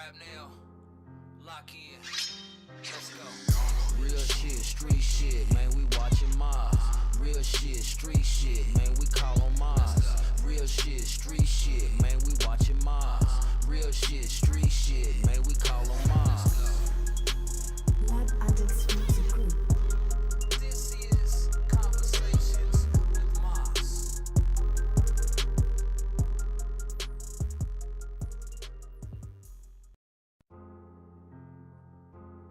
vibe now. Lock in. Let's go. Real shit, street shit, man, we watching Mars. Real shit, street shit, man, we call on Mars. Real shit, street shit, man, we watching Mars. Real shit, street shit, man, we call on Mars. Lab Addicts Music Group. This is Conversations with Mars.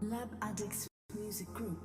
Lab Addicts Music Group.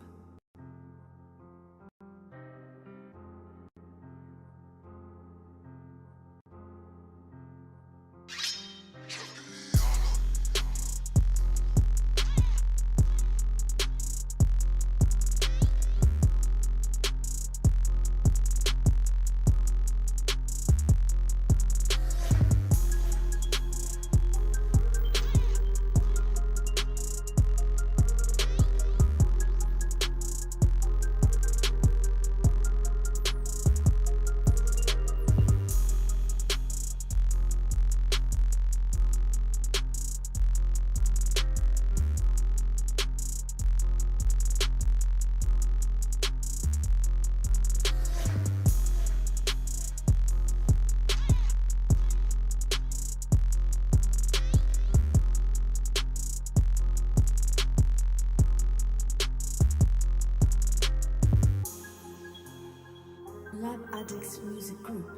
Lab Addicts Music Group.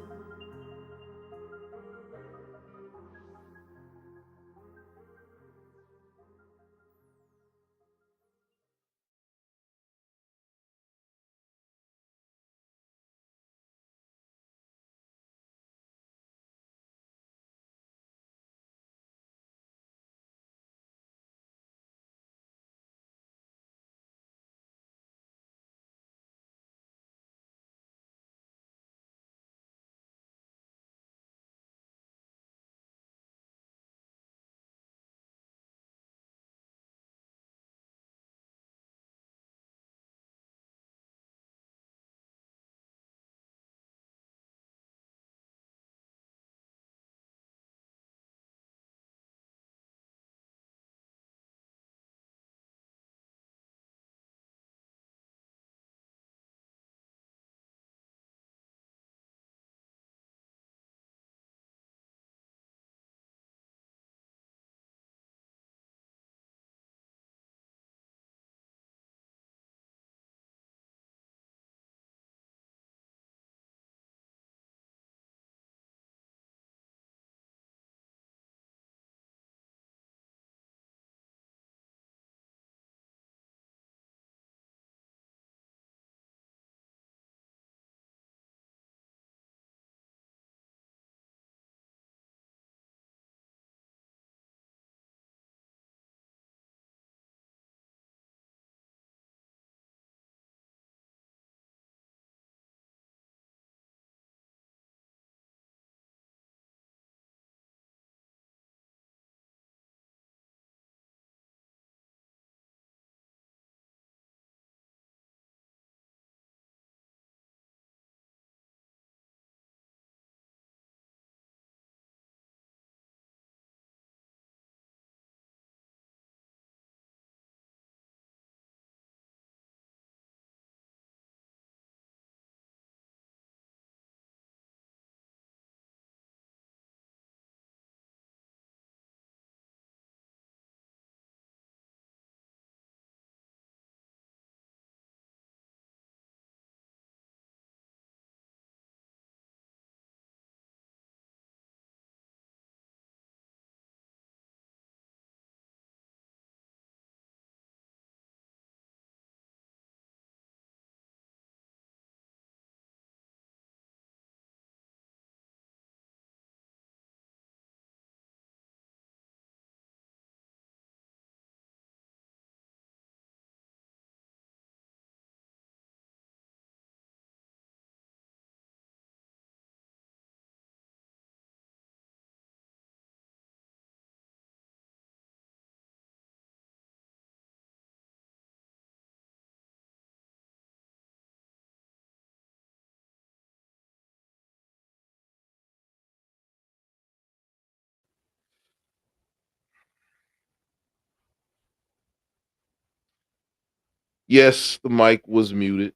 Yes, the mic was muted.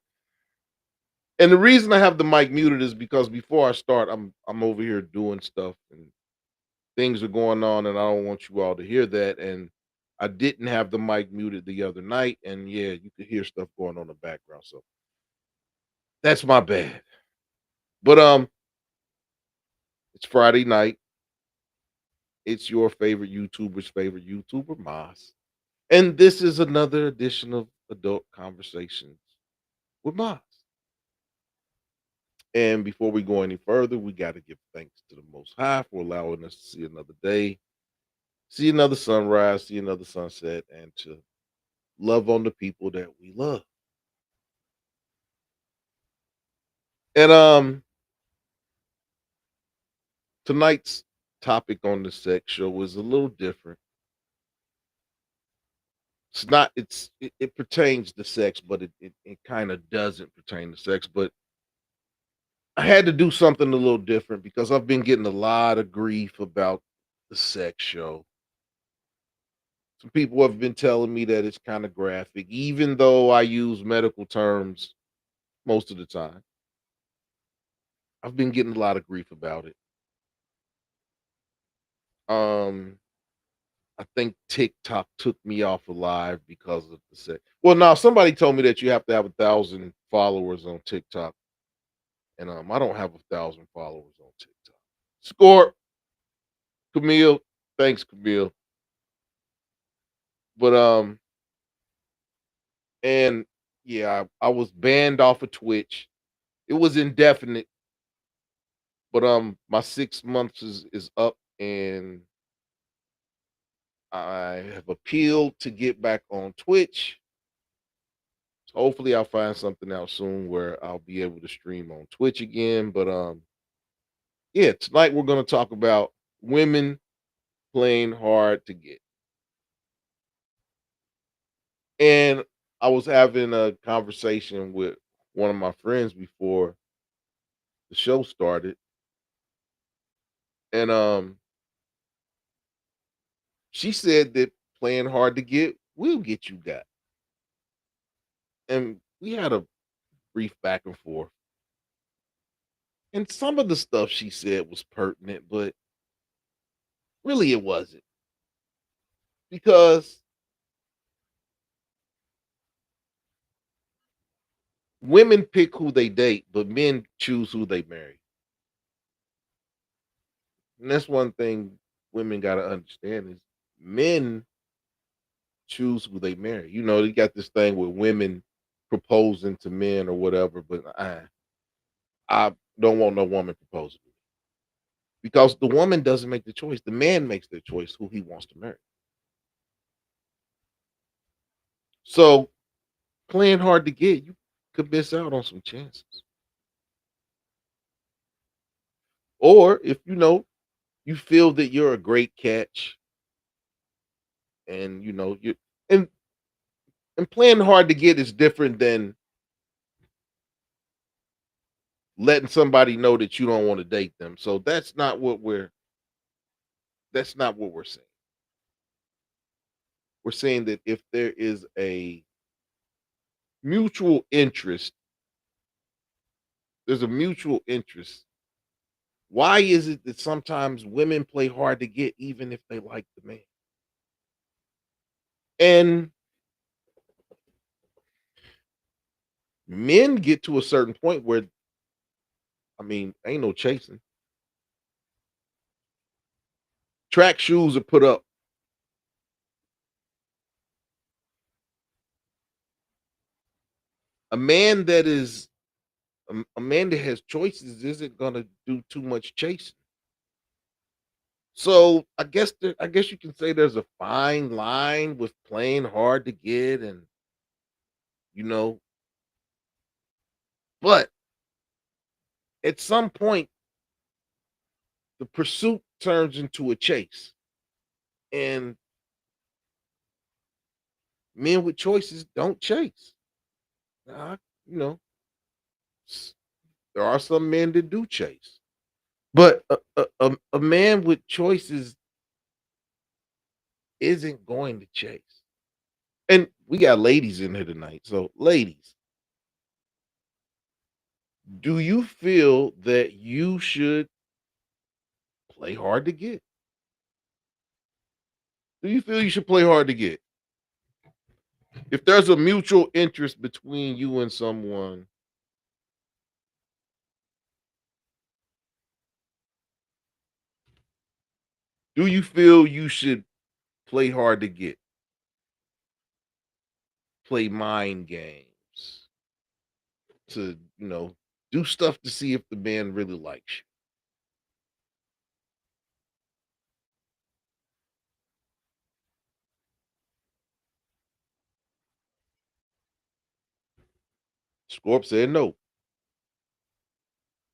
And the reason I have the mic muted is because before I start, I'm over here doing stuff and things are going on, and I don't want you all to hear that. And I didn't have the mic muted the other night, and yeah, you could hear stuff going on in the background. So that's my bad. But it's Friday night. It's your favorite YouTuber's favorite YouTuber, Moss. And this is another edition of Adult Conversations with Moss. And before we go any further, we got to give thanks to the Most High for allowing us to see another day, see another sunrise, see another sunset, and to love on the people that we love. And tonight's topic on the sex show is a little different. It's not it pertains to sex, but it kind of doesn't pertain to sex. But I had to do something a little different because I've been getting a lot of grief about the sex show. Some people have been telling me that it's kind of graphic, even though I use medical terms most of the time. I've been getting a lot of grief about it. Um, I think TikTok took me off alive because of the sex. Well, now somebody told me that you have to have 1,000 followers on TikTok, and I don't have 1,000 followers on TikTok. Score, Camille. Thanks, Camille. But and yeah, I was banned off of Twitch. It was indefinite, but my 6 months is up, and I have appealed to get back on Twitch. So hopefully I'll find something out soon where I'll be able to stream on Twitch again. But yeah, tonight we're gonna talk about women playing hard to get. And I was having a conversation with one of my friends before the show started, and she said that playing hard to get will get you got. And we had a brief back and forth. And some of the stuff she said was pertinent, but really it wasn't. Because women pick who they date, but men choose who they marry. And that's one thing women gotta understand is men choose who they marry. You know, they got this thing with women proposing to men or whatever, but I don't want no woman proposing to me. Because the woman doesn't make the choice. The man makes the choice who he wants to marry. So playing hard to get, you could miss out on some chances. Or if you know you feel that you're a great catch, and you know you and and playing hard to get is different than letting somebody know that you don't want to date them. So that's not what we're saying. We're saying that if there is a mutual interest, there's a mutual interest. Why is it that sometimes women play hard to get even if they like the man? And men get to a certain point where, I mean, ain't no chasing. Track shoes are put up. A man that is a man that has choices isn't gonna do too much chasing. So I guess you can say there's a fine line with playing hard to get, and you know, but at some point the pursuit turns into a chase, and men with choices don't chase. Nah, you know, s- there are some men that do chase, but a man with choices isn't going to chase. And we got ladies in here tonight. So, ladies, do you feel that you should play hard to get? Do you feel you should play hard to get? If there's a mutual interest between you and someone, do you feel you should play hard to get? Play mind games to, do stuff to see if the man really likes you. Scorp said no.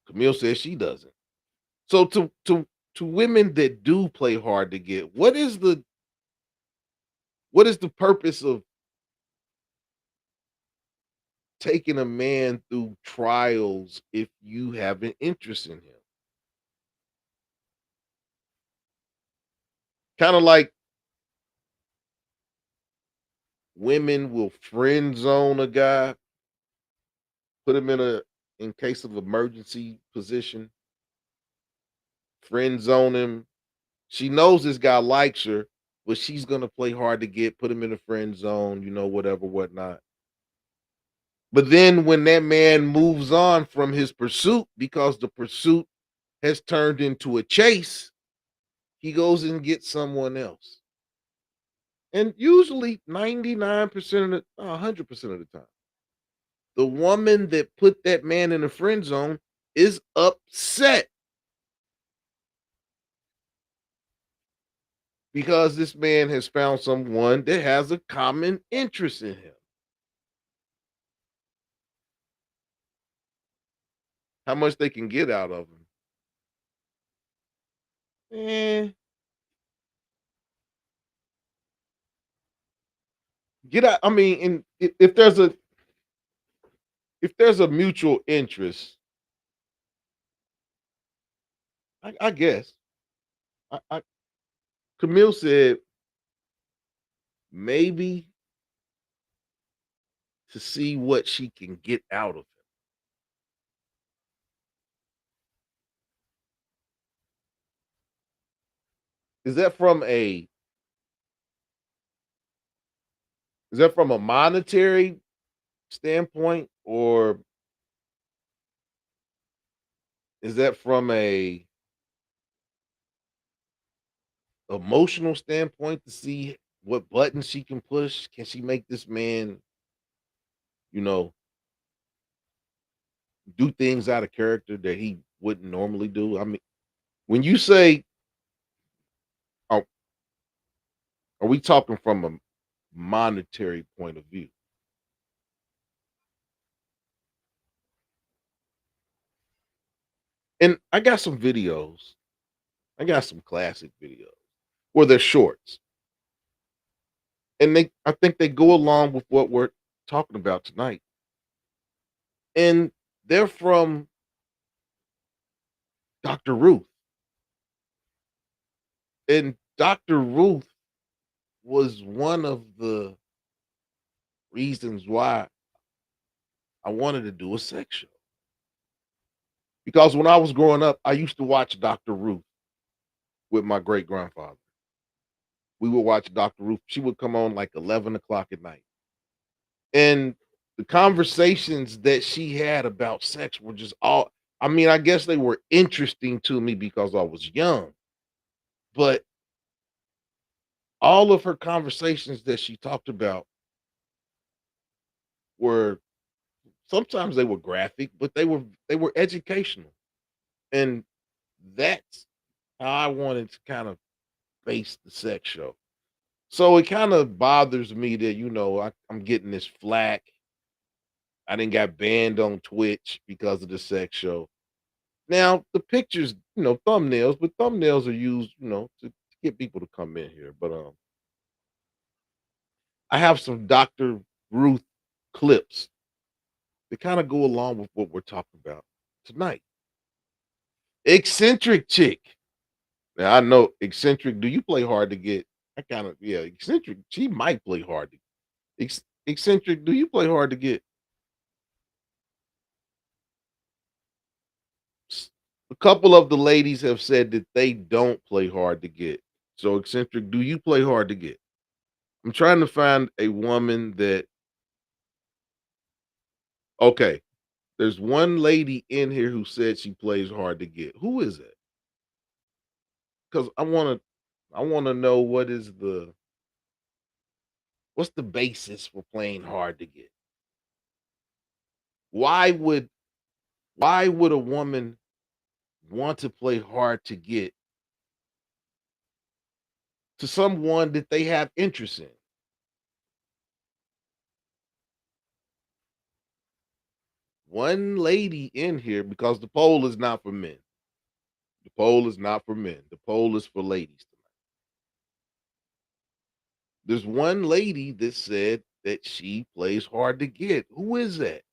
Camille says she doesn't. So to women that do play hard to get, what is the purpose of taking a man through trials if you have an interest in him? Kind of like women will friend zone a guy, put him in case of emergency position, friend zone him. She knows this guy likes her, but she's gonna play hard to get, put him in a friend zone, whatever, whatnot. But then when that man moves on from his pursuit because the pursuit has turned into a chase, he goes and gets someone else. And usually 99% of 100% of the time, the woman that put that man in the friend zone is upset because this man has found someone that has a common interest in him. How much they can get out of him. Eh, get out. I mean, if there's a mutual interest, I guess. Camille said maybe to see what she can get out of him. Is that from a monetary standpoint, or is that from a emotional standpoint to see what buttons she can push? Can she make this man, you know, do things out of character that he wouldn't normally do? I mean, when you say, are, are we talking from a monetary point of view? And I got some videos. I got some classic videos where they're shorts, and I think they go along with what we're talking about tonight. And they're from Dr. Ruth. And Dr. Ruth was one of the reasons why I wanted to do a sex show. Because when I was growing up, I used to watch Dr. Ruth with my great grandfather. We would watch Dr. Ruth. She would come on like 11 o'clock at night. And the conversations that she had about sex were just I mean, I guess they were interesting to me because I was young, but all of her conversations that she talked about were, sometimes they were graphic, but they were educational. And that's how I wanted to kind of base the sex show. So it kind of bothers me that, I'm getting this flack. I didn't got banned on Twitch because of the sex show. Now the pictures, thumbnails, but thumbnails are used, to get people to come in here. But I have some Dr. Ruth clips that kind of go along with what we're talking about tonight. Eccentric chick. Now I know eccentric. Do you play hard to get? I kind of, yeah, eccentric. She might play hard to get. Eccentric, do you play hard to get? S- A couple of the ladies have said that they don't play hard to get. So eccentric, do you play hard to get? I'm trying to find a woman that okay. There's one lady in here who said she plays hard to get. Who is it? Because I wanna know what's the basis for playing hard to get? Why would why would a woman want to play hard to get to someone that they have interest in? One lady in here because the poll is not for men. The poll is not for men. The poll is for ladies tonight. There's one lady that said that she plays hard to get. Who is that?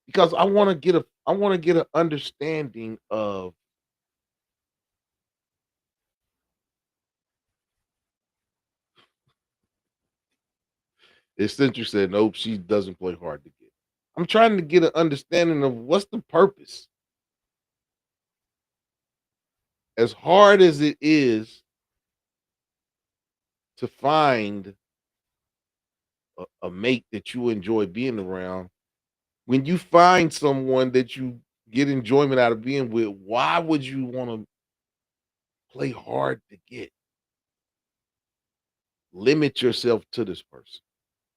Because I want to get an understanding of Eccentric said, nope, she doesn't play hard to get. I'm trying to get an understanding of what's the purpose. As hard as it is to find a mate that you enjoy being around, when you find someone that you get enjoyment out of being with, why would you want to play hard to get? Limit yourself to this person.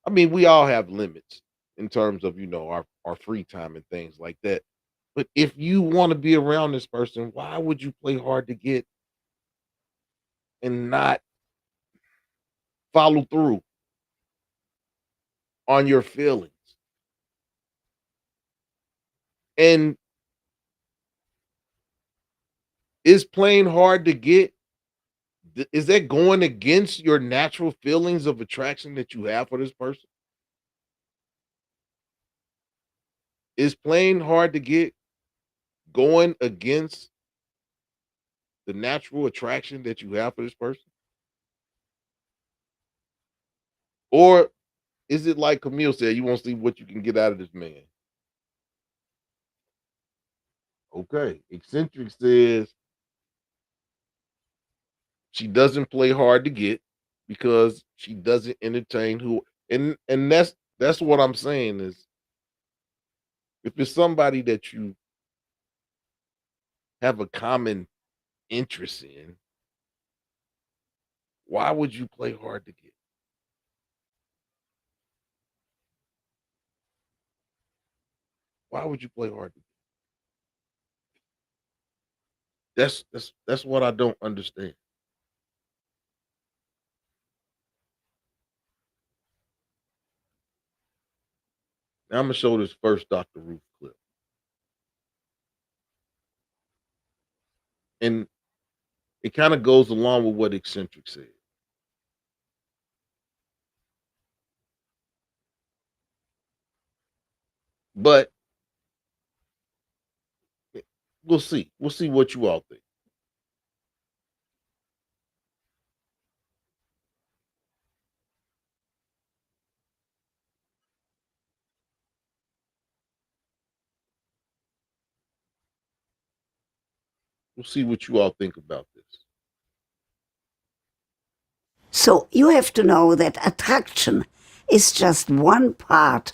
I mean, we all have limits in terms of, our free time and things like that. But if you want to be around this person, why would you play hard to get and not follow through on your feelings? And is playing hard to get, is that going against your natural feelings of attraction that you have for this person? Is playing hard to get going against the natural attraction that you have for this person? Or is it like Camille said, you want to see what you can get out of this man? Okay. Eccentric says she doesn't play hard to get because she doesn't entertain who and that's what I'm saying is if it's somebody that you have a common interest in, why would you play hard to get? Why would you play hard to get? That's what I don't understand. Now I'm gonna show this first Dr. Ruth clip. And it kind of goes along with what Eccentric said. But we'll see. We'll see what you all think. We'll see what you all think about this. So you have to know that attraction is just one part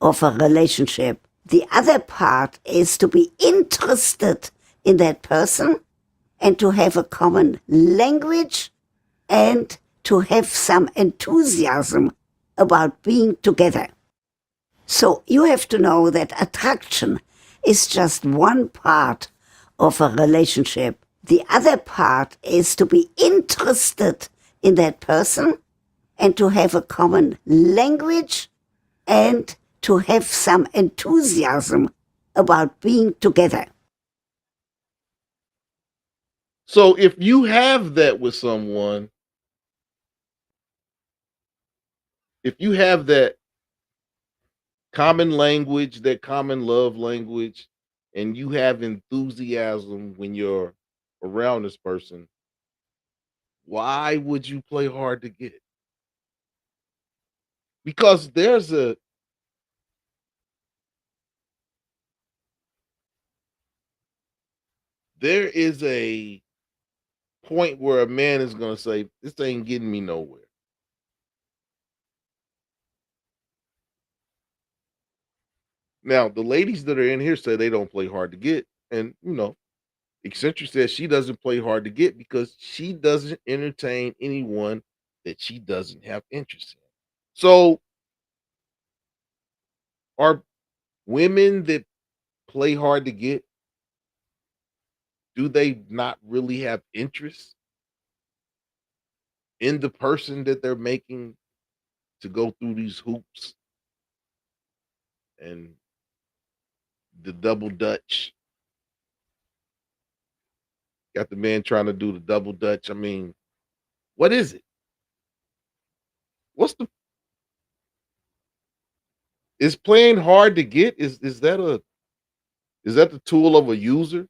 of a relationship. The other part is to be interested in that person and to have a common language and to have some enthusiasm about being together. So you have to know that attraction is just one part of a relationship. The other part is to be interested in that person and to have a common language and to have some enthusiasm about being together. So if you have that with someone, if you have that common language, that common love language, and you have enthusiasm when you're around this person, why would you play hard to get? because there is a point where a man is going to say, this ain't getting me nowhere. Now, the ladies that are in here say they don't play hard to get. And, Eccentric says she doesn't play hard to get because she doesn't entertain anyone that she doesn't have interest in. So, are women that play hard to get, do they not really have interest in the person that they're making to go through these hoops and the double dutch? Got the man trying to do the double dutch. I mean, what is it? What's the is playing hard to get? Is that the tool of a user?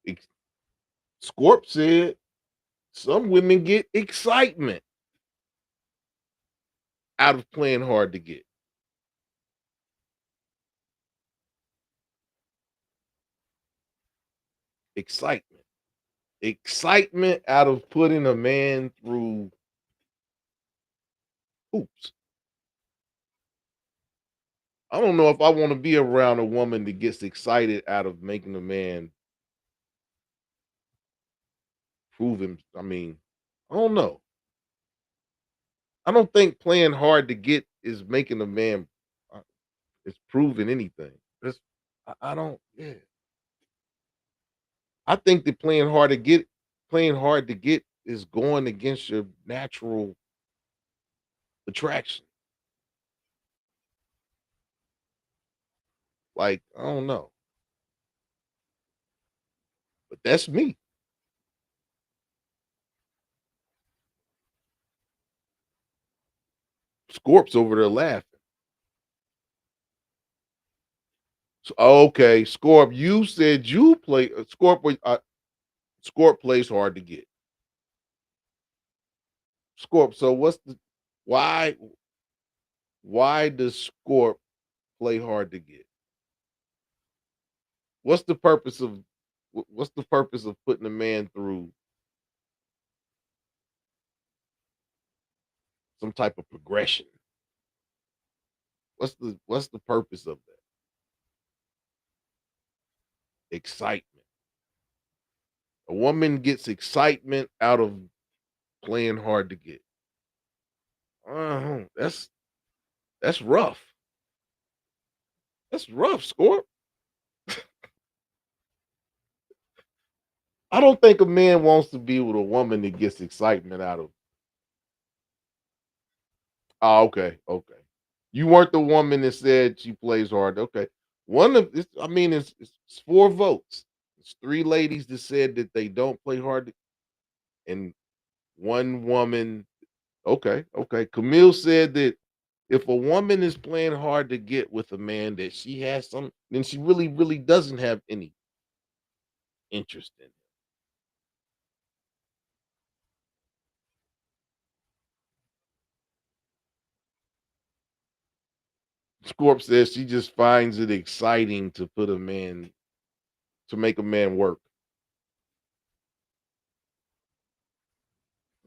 Ex- Scorp said some women get excitement out of playing hard to get. Excitement. Excitement out of putting a man through hoops. I don't know if I want to be around a woman that gets excited out of making a man prove him. I mean, I don't know. I don't think playing hard to get is making a man uh, is proving anything. I don't. Yeah, I think that playing hard to get is going against your natural attraction. Like I don't know, but that's me. Scorp's over there laughing. So, okay, Scorp, you said you play Scorp. Scorp plays hard to get. Scorp. So why why does Scorp play hard to get? What's the purpose of what's the purpose of putting a man through some type of progression? What's the purpose of that? Excitement. A woman gets excitement out of playing hard to get. That's rough. That's rough, Scorp. I don't think a man wants to be with a woman that gets excitement out of. Oh, okay, okay. You weren't the woman that said she plays hard. Okay, one of this. I mean, it's 4 votes. It's 3 ladies that said that they don't play hard, and one woman. Okay, okay. Camille said that if a woman is playing hard to get with a man that she has some, then she really, really doesn't have any interest in. Scorp says she just finds it exciting to put a man to make a man work.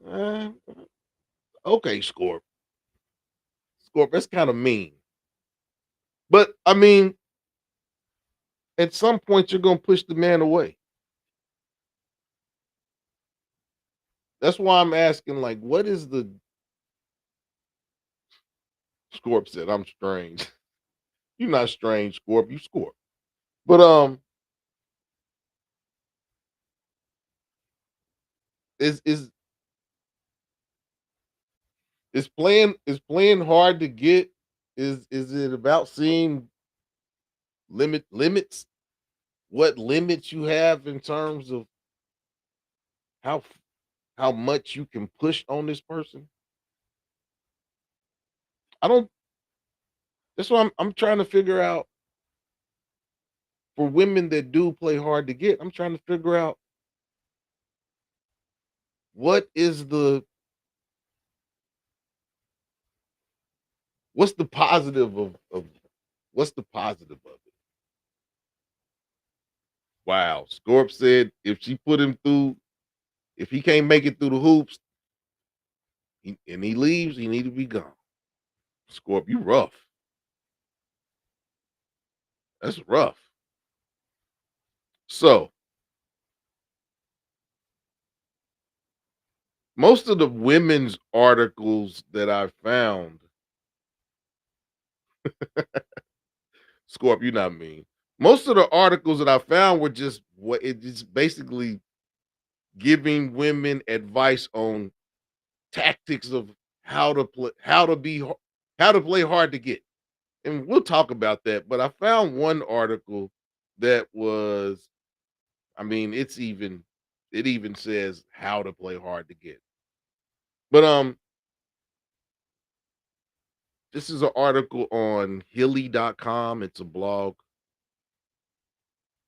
Uh, okay, Scorp. Scorp, that's kind of mean. But I mean, at some point you're gonna push the man away. That's why I'm asking, like, what is the Scorp said, I'm strange. You're not strange, Scorp, you Scorp. But is is playing hard to get is it about seeing limits? What limits you have in terms of how how much you can push on this person? I don't. That's what I'm trying to figure out. for women that do play hard to get, I'm trying to figure out what is what's the positive of what's the positive of it? Wow. Scorp said if she put him through, if he can't make it through the hoops and he leaves, he need to be gone. Scorp, you rough. That's rough. So most of the women's articles that I found, Scorp, you not mean. Most of the articles that I found were just what it's basically giving women advice on tactics of how to play, how to play hard to get. And we'll talk about that. But I found one article that was, I mean, it even says how to play hard to get. But this is an article on Hilly.com. It's a blog.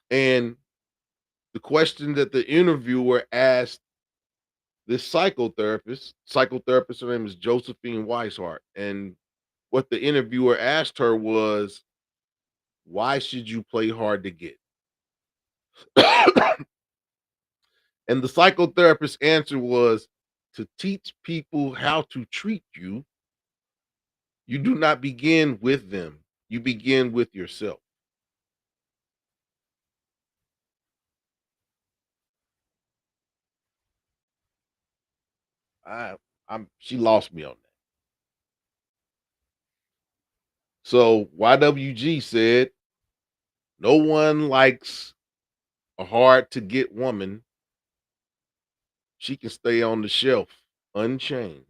And the question that the interviewer asked this psychotherapist, her name is Josephine Weishart. And what the interviewer asked her was, why should you play hard to get? And the psychotherapist's answer was, to teach people how to treat you. You do not begin with them, you begin with yourself. I, she lost me on that. So YWG said, no one likes a hard to get woman. She can stay on the shelf unchained.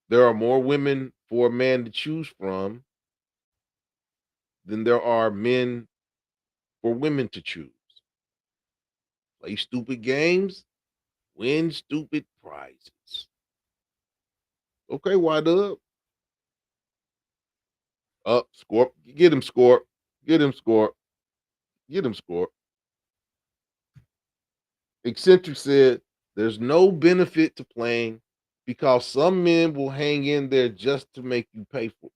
There are more women for a man to choose from than there are men for women to choose. Play stupid games, win stupid prizes. Okay, why up? Up, Scorp. Get him, Scorp. Get him, Scorp. Get him, Scorp. Eccentric said, there's no benefit to playing because some men will hang in there just to make you pay for it.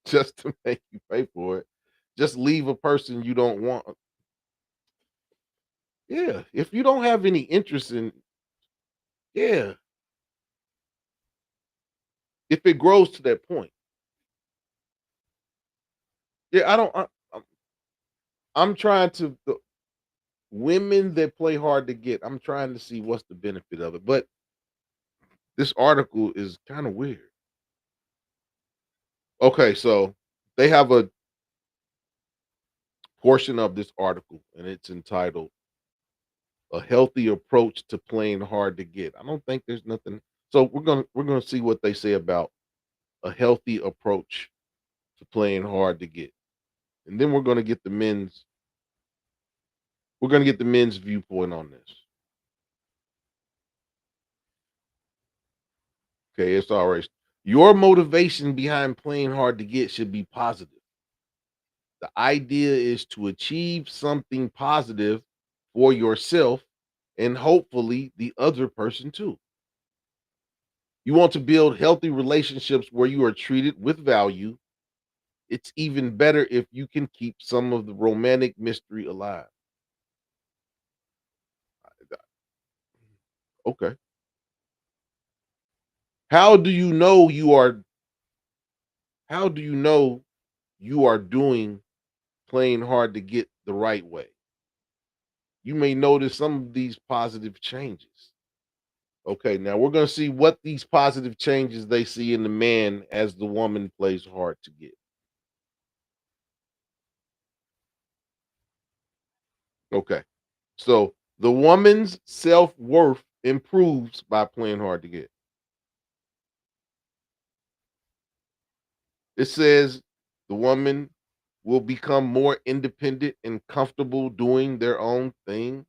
Just to make you pay for it. Just leave a person you don't want. Yeah. If you don't have any interest in, yeah. If it grows to that point. Yeah, I don't I'm trying to the women that play hard to get, I'm trying to see what's the benefit of it. But this article is kind of weird. Okay, so they have a portion of this article and it's entitled A Healthy Approach to Playing Hard to Get. I don't think there's nothing. So we're gonna see what they say about a healthy approach to playing hard to get. And then we're gonna get the men's viewpoint on this. Okay, it's all right. Your motivation behind playing hard to get should be positive. The idea is to achieve something positive for yourself and hopefully the other person too. You want to build healthy relationships where you are treated with value. It's even better if you can keep some of the romantic mystery alive. Okay. How do you know you are how do you know you are doing playing hard to get the right way? You may notice some of these positive changes. Okay, now we're going to see what these positive changes they see in the man as the woman plays hard to get. Okay, so the woman's self worth improves by playing hard to get. It says the woman will become more independent and comfortable doing their own thing.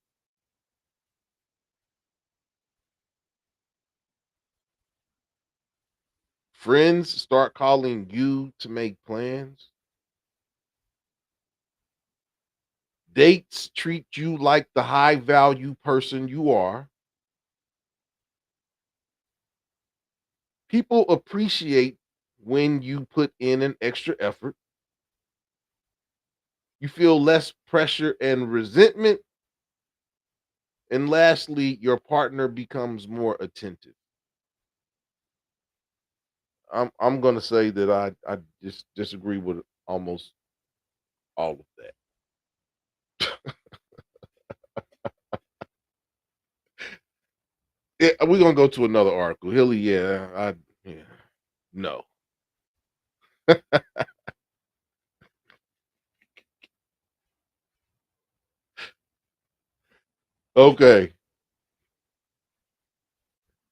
Friends start calling you to make plans. dates treat you like the high value person you are, people appreciate when you put in an extra effort. You feel less pressure and resentment. And lastly, your partner becomes more attentive. I'm gonna say that I just disagree with almost all of that. Yeah, we're gonna go to another article. Hilly, yeah, no. Okay.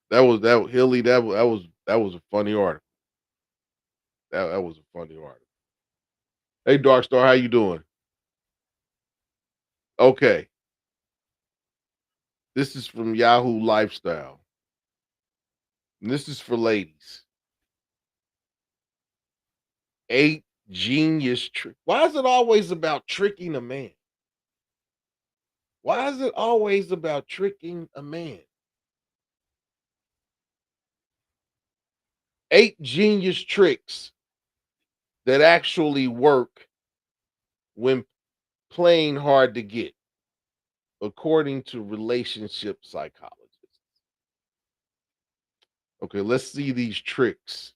That Hilly, that was a funny article. That was a funny article. Hey Dark Star, how you doing? Okay. This is from Yahoo Lifestyle. And this is for ladies. 8 genius trick. Why is it always about tricking a man? Why is it always about tricking a man? 8 genius tricks that actually work when playing hard to get, according to relationship psychologists. Okay, let's see these tricks.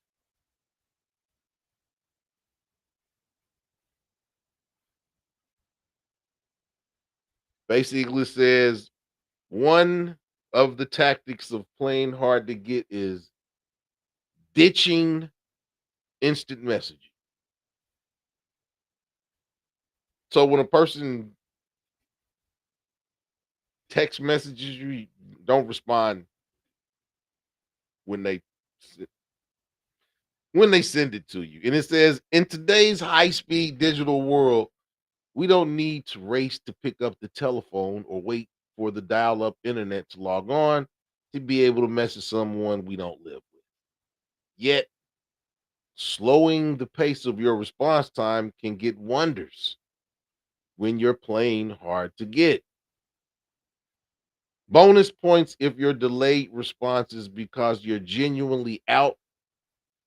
Basically says one of the tactics of playing hard to get is ditching instant messaging. So when a person text messages you, you don't respond when they when they send it to you. And it says, in today's high-speed digital world, we don't need to race to pick up the telephone or wait for the dial-up internet to log on to be able to message someone we don't live with. Yet, slowing the pace of your response time can get wonders when you're playing hard to get. Bonus points if your delayed response is because you're genuinely out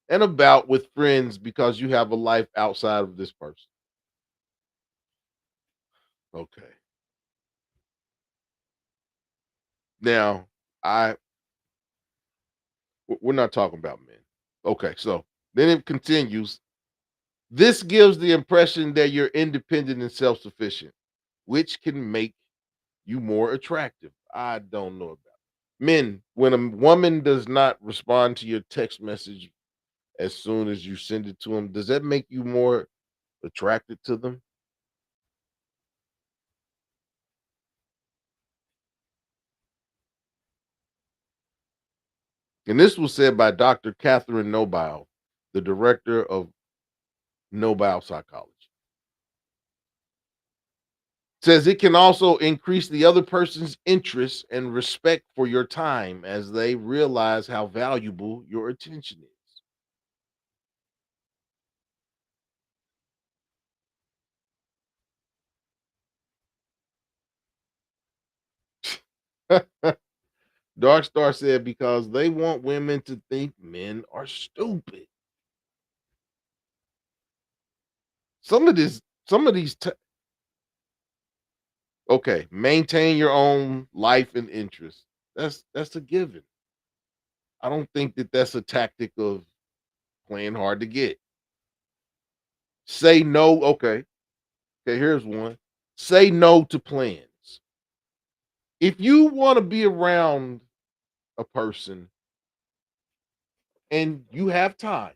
and about with friends because you have a life outside of this person. Okay. Now, I we're not talking about men. Okay, so then it continues. This gives the impression that you're independent and self-sufficient, which can make you more attractive. I don't know about men. When a woman does not respond to your text message as soon as you send it to them, does that make you more attracted to them? And this was said by Dr. Catherine Nobile, the director of Nobile Psychology. Says it can also increase the other person's interest and respect for your time as they realize how valuable your attention is. Dark Star said because they want women to think men are stupid. Some of this, some of these, okay, maintain your own life and interests. That's a given. I don't think that that's a tactic of playing hard to get. Say no. Okay. Okay. Here's one. Say no to plans. If you want to be around a person and you have time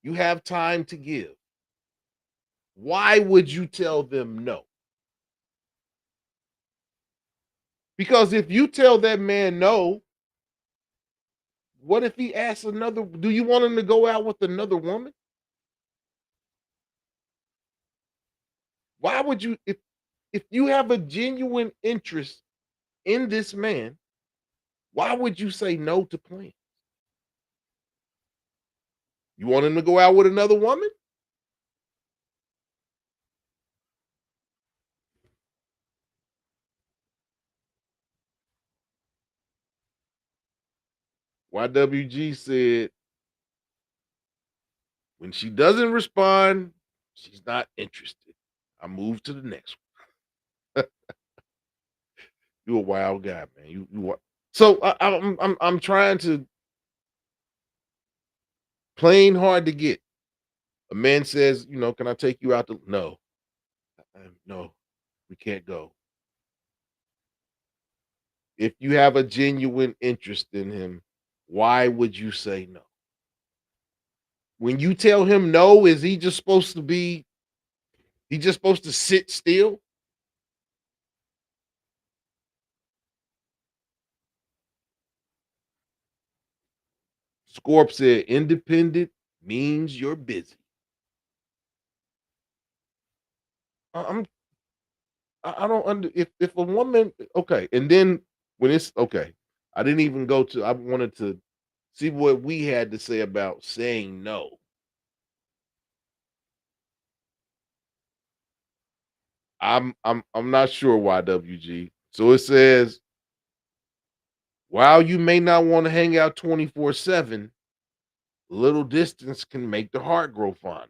to give, why would you tell them no? Because if you tell that man no, what if he asks another? Do you want him to go out with another woman? Why would you, if you have a genuine interest in this man, why would you say no to plans? You want him to go out with another woman? YWG said, when she doesn't respond, she's not interested. I move to the next one. You a wild guy, man. So I'm trying to plain hard to get. A man says, can I take you out to no. No, we can't go. If you have a genuine interest in him, why would you say no? When you tell him no, is he just supposed to sit still? Scorp said independent means you're busy. I'm I don't under if a woman okay, and then when it's okay, I didn't even go to I wanted to see what we had to say about saying no. I'm not sure YWG. So it says, while you may not want to hang out 24/7, little distance can make the heart grow fonder.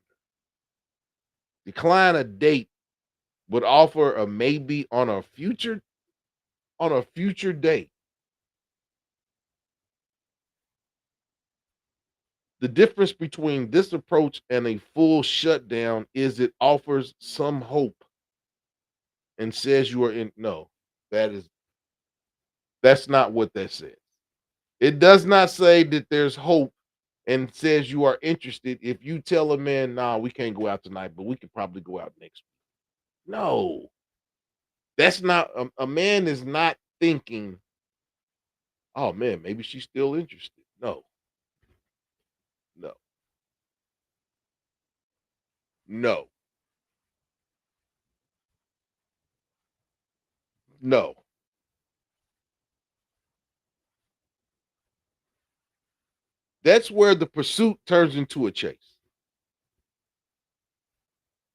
Decline a date, but offer a maybe on a future date. The difference between this approach and a full shutdown is it offers some hope and says you are in no, that's not what that says. It does not say that there's hope and says you are interested if you tell a man, nah, we can't go out tonight, but we could probably go out next week. No, that's not a man is not thinking, oh man, maybe she's still interested. No, no, no, no. That's where the pursuit turns into a chase.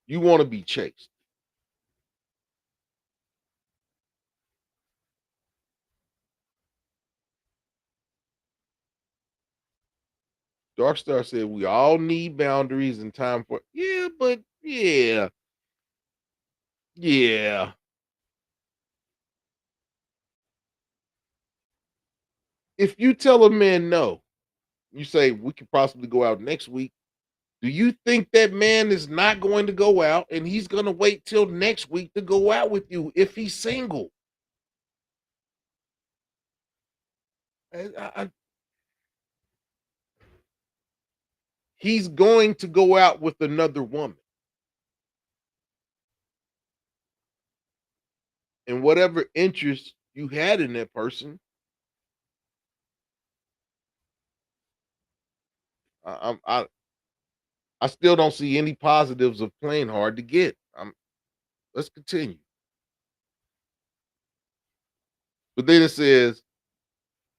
You want to be chased. Darkstar said we all need boundaries and time for yeah, but yeah. If you tell a man no, you say we could possibly go out next week. Do you think that man is not going to go out and he's going to wait till next week to go out with you if he's single? I, he's going to go out with another woman. And whatever interest you had in that person, I still don't see any positives of playing hard to get. Let's continue. But then it says,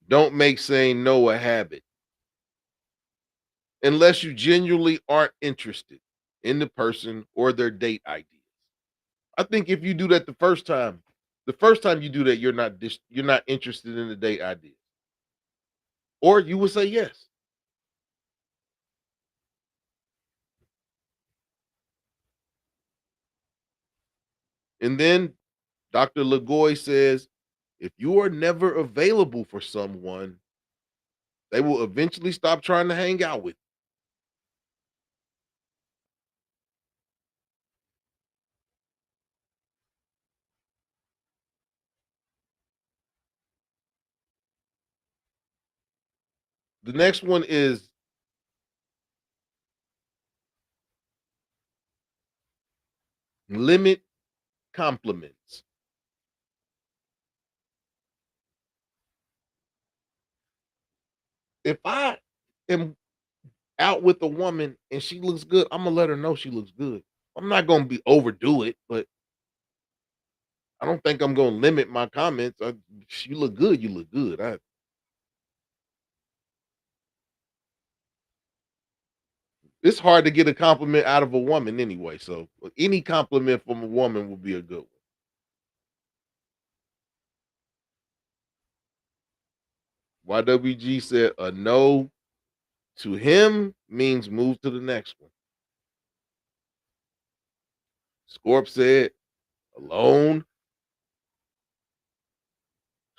don't make saying no a habit unless you genuinely aren't interested in the person or their date ideas. I think if you do that the first time you do that, you're not interested in the date idea, or you would say yes. And then Dr. Lagoy says, if you are never available for someone, they will eventually stop trying to hang out with you. The next one is limit compliments. If I am out with a woman and she looks good, I'm gonna let her know she looks good. I'm not gonna be overdo it, but I don't think I'm gonna limit my comments. You look good, you look good. It's hard to get a compliment out of a woman anyway. So any compliment from a woman would be a good one. YWG said a no to him means move to the next one. Scorp said alone.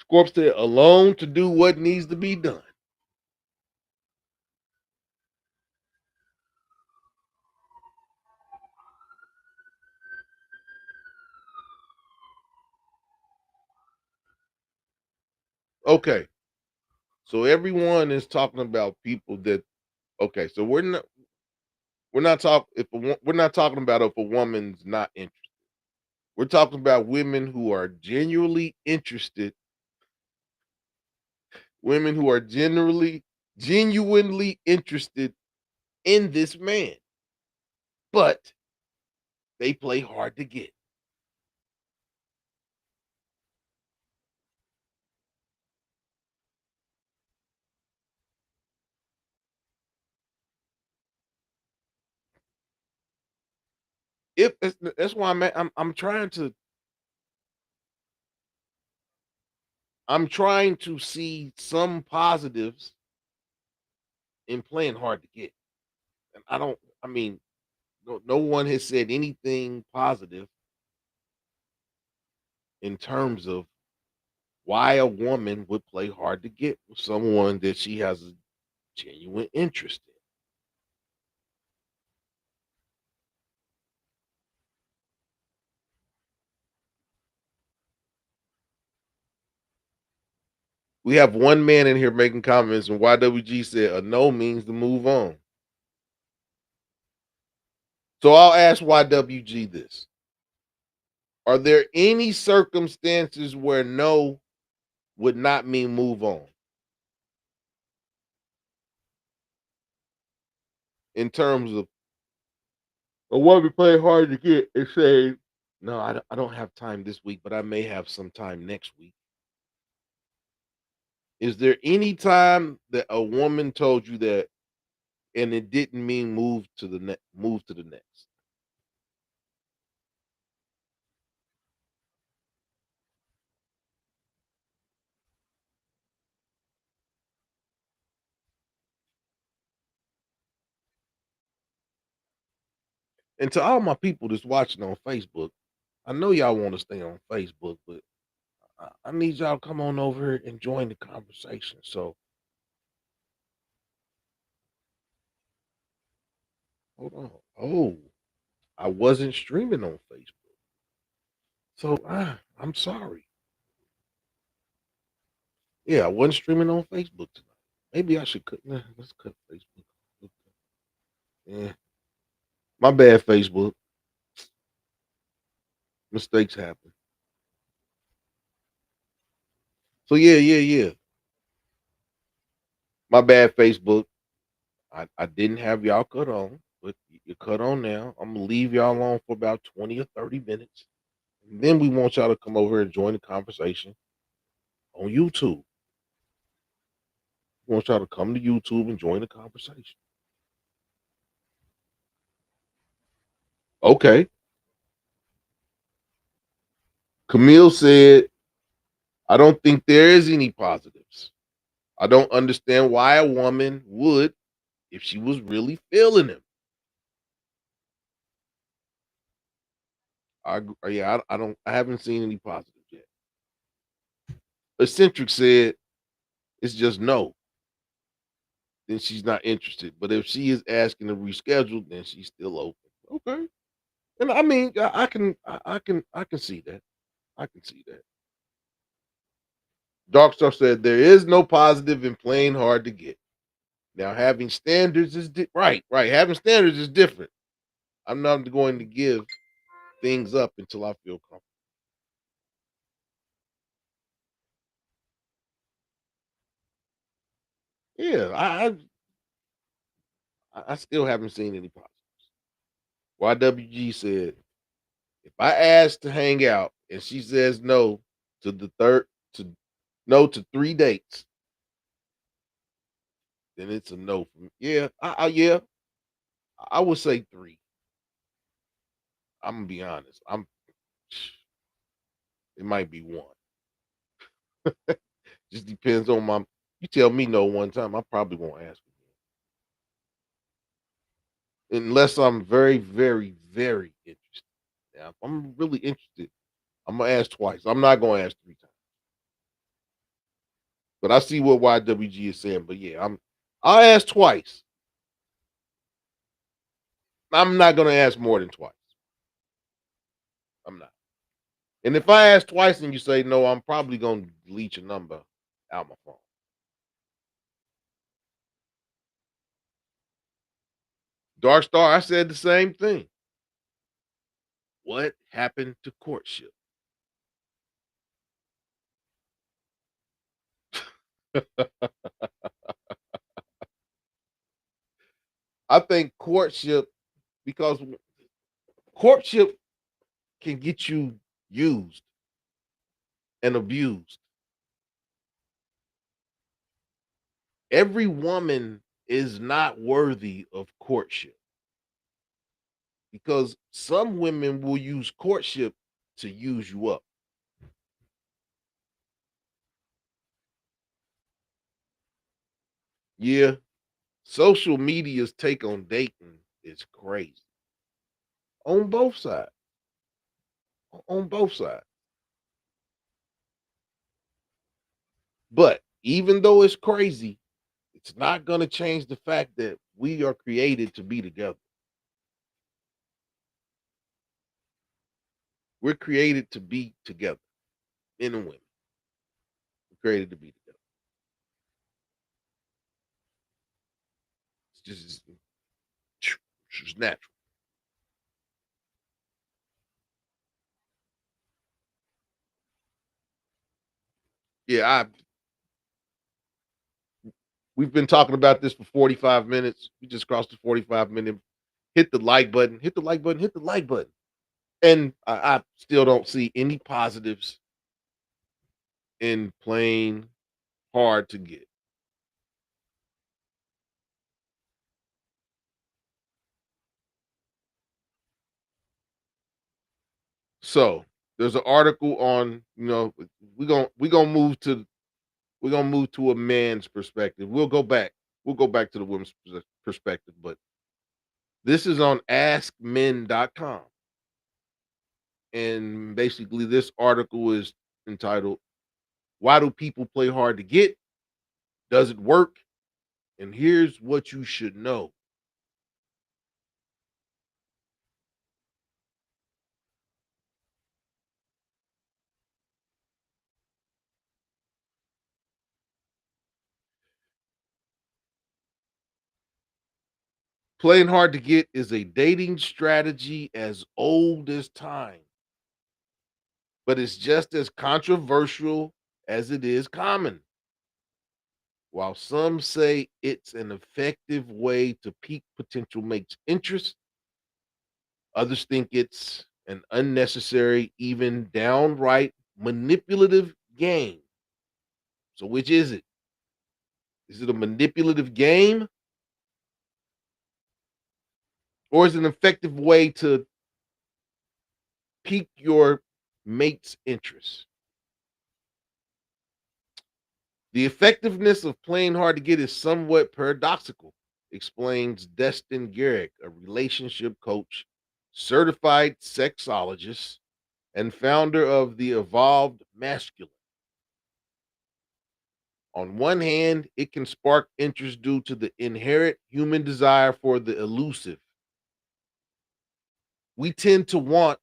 Scorp said alone to do what needs to be done. Okay. So everyone is talking about people that okay, so we're not talking we're not talking about if a woman's not interested. We're talking about women who are genuinely interested, women who are genuinely interested in this man, but they play hard to get. If that's why I'm trying to see some positives in playing hard to get. And I mean, no one has said anything positive in terms of why a woman would play hard to get with someone that she has a genuine interest in. We have one man in here making comments, and YWG said a no means to move on. So I'll ask YWG this. Are there any circumstances where no would not mean move on? In terms of a woman playing hard to get and say, no, I don't have time this week, but I may have some time next week. Is there any time that a woman told you that and it didn't mean move to the next? And to all my people that's watching on Facebook, I know y'all want to stay on Facebook, but I need y'all to come on over here and join the conversation. So hold on. Oh, I wasn't streaming on Facebook. So I'm sorry. Yeah, I wasn't streaming on Facebook tonight. Maybe I should cut. Let's cut Facebook. Yeah, my bad, Facebook. Mistakes happen. So yeah. My bad, Facebook. I didn't have y'all cut on, but you're cut on now. I'm gonna leave y'all on for about 20 or 30 minutes. And then we want y'all to come over and join the conversation on YouTube. We want y'all to come to YouTube and join the conversation. Okay. Camille said, I don't think there is any positives. I don't understand why a woman would if she was really feeling him. I haven't seen any positives yet. Eccentric said it's just no. Then she's not interested. But if she is asking to reschedule, then she's still open. Okay. And I mean, I can see that. I can see that. Darkstar said there is no positive in playing hard to get. Now having standards is right. Having standards is different. I'm not going to give things up until I feel comfortable. Yeah, I still haven't seen any positives. YWG said if I ask to hang out and she says no to the third to no to 3 dates, then it's a no for me. Yeah, I would say three. I'm gonna be honest. It might be one. Just depends on You tell me no one time, I probably won't ask again. Unless I'm very, very, very interested. Now, if I'm really interested, I'm gonna ask twice. I'm not gonna ask 3 times. But I see what YWG is saying. But yeah, I'll ask twice. I'm not gonna ask more than twice. I'm not. And if I ask twice and you say no, I'm probably gonna delete your number out my phone. Dark Star, I said the same thing. What happened to courtship? I think courtship, because courtship can get you used and abused. Every woman is not worthy of courtship because some women will use courtship to use you up. Yeah, social media's take on dating is crazy on both sides. On both sides. But even though it's crazy, it's not going to change the fact that we are created to be together. We're created to be together, men and women. We're created to be together. It's just natural. Yeah, we've been talking about this for 45 minutes. We just crossed the 45-minute. Hit the like button, hit the like button, hit the like button. And I still don't see any positives in playing hard to get. So there's an article on, we're gonna move to a man's perspective. We'll go back to the women's perspective, but this is on askmen.com. And basically this article is entitled, Why Do People Play Hard to Get? Does it work? And here's what you should know. Playing hard to get is a dating strategy as old as time, but it's just as controversial as it is common. While some say it's an effective way to pique potential mates' interest, others think it's an unnecessary, even downright manipulative game. So, which is it? Is it a manipulative game, or is it an effective way to pique your mate's interest? The effectiveness of playing hard to get is somewhat paradoxical, explains Destin Garrick, a relationship coach, certified sexologist, and founder of the Evolved Masculine. On one hand, it can spark interest due to the inherent human desire for the elusive. We tend to want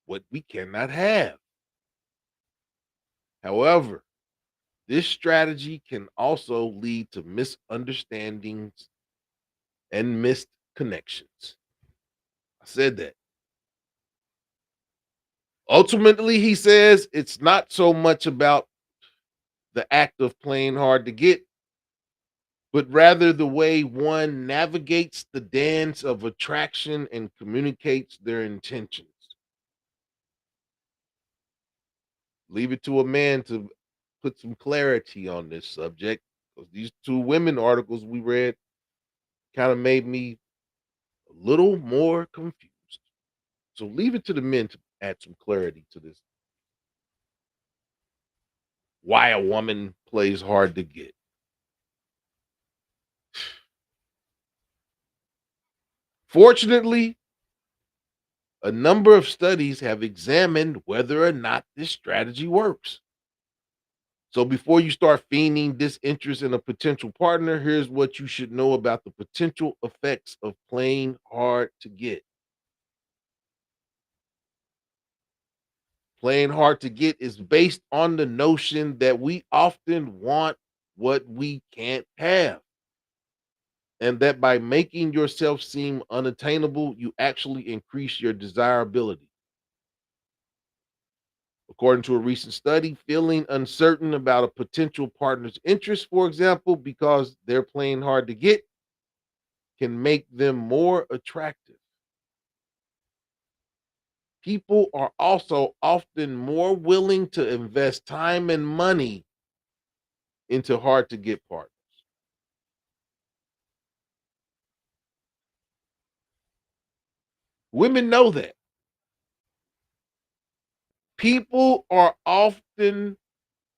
what we cannot have. However, this strategy can also lead to misunderstandings and missed connections. I said that. Ultimately, he says it's not so much about the act of playing hard to get, but rather the way one navigates the dance of attraction and communicates their intentions. Leave it to a man to put some clarity on this subject, because these two women articles we read kind of made me a little more confused. So leave it to the men to add some clarity to this. Why a woman plays hard to get. Fortunately, a number of studies have examined whether or not this strategy works. So before you start feigning disinterest in a potential partner, here's what you should know about the potential effects of playing hard to get. Playing hard to get is based on the notion that we often want what we can't have, and that by making yourself seem unattainable, you actually increase your desirability. According to a recent study, feeling uncertain about a potential partner's interest, for example, because they're playing hard to get, can make them more attractive. People are also often more willing to invest time and money into hard to get partners. Women know that. People are often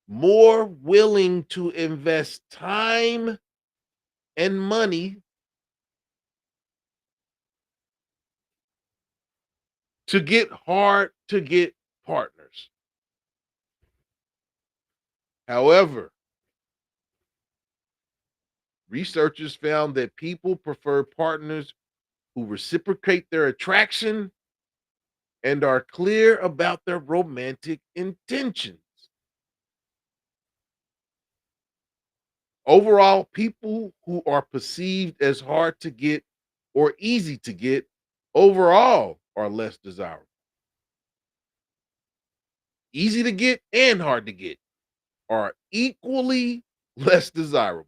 more willing to invest time and money to get hard to get partners. However, researchers found that people prefer partners who reciprocate their attraction and are clear about their romantic intentions. Overall, people who are perceived as hard to get or easy to get overall are less desirable. Easy to get and hard to get are equally less desirable.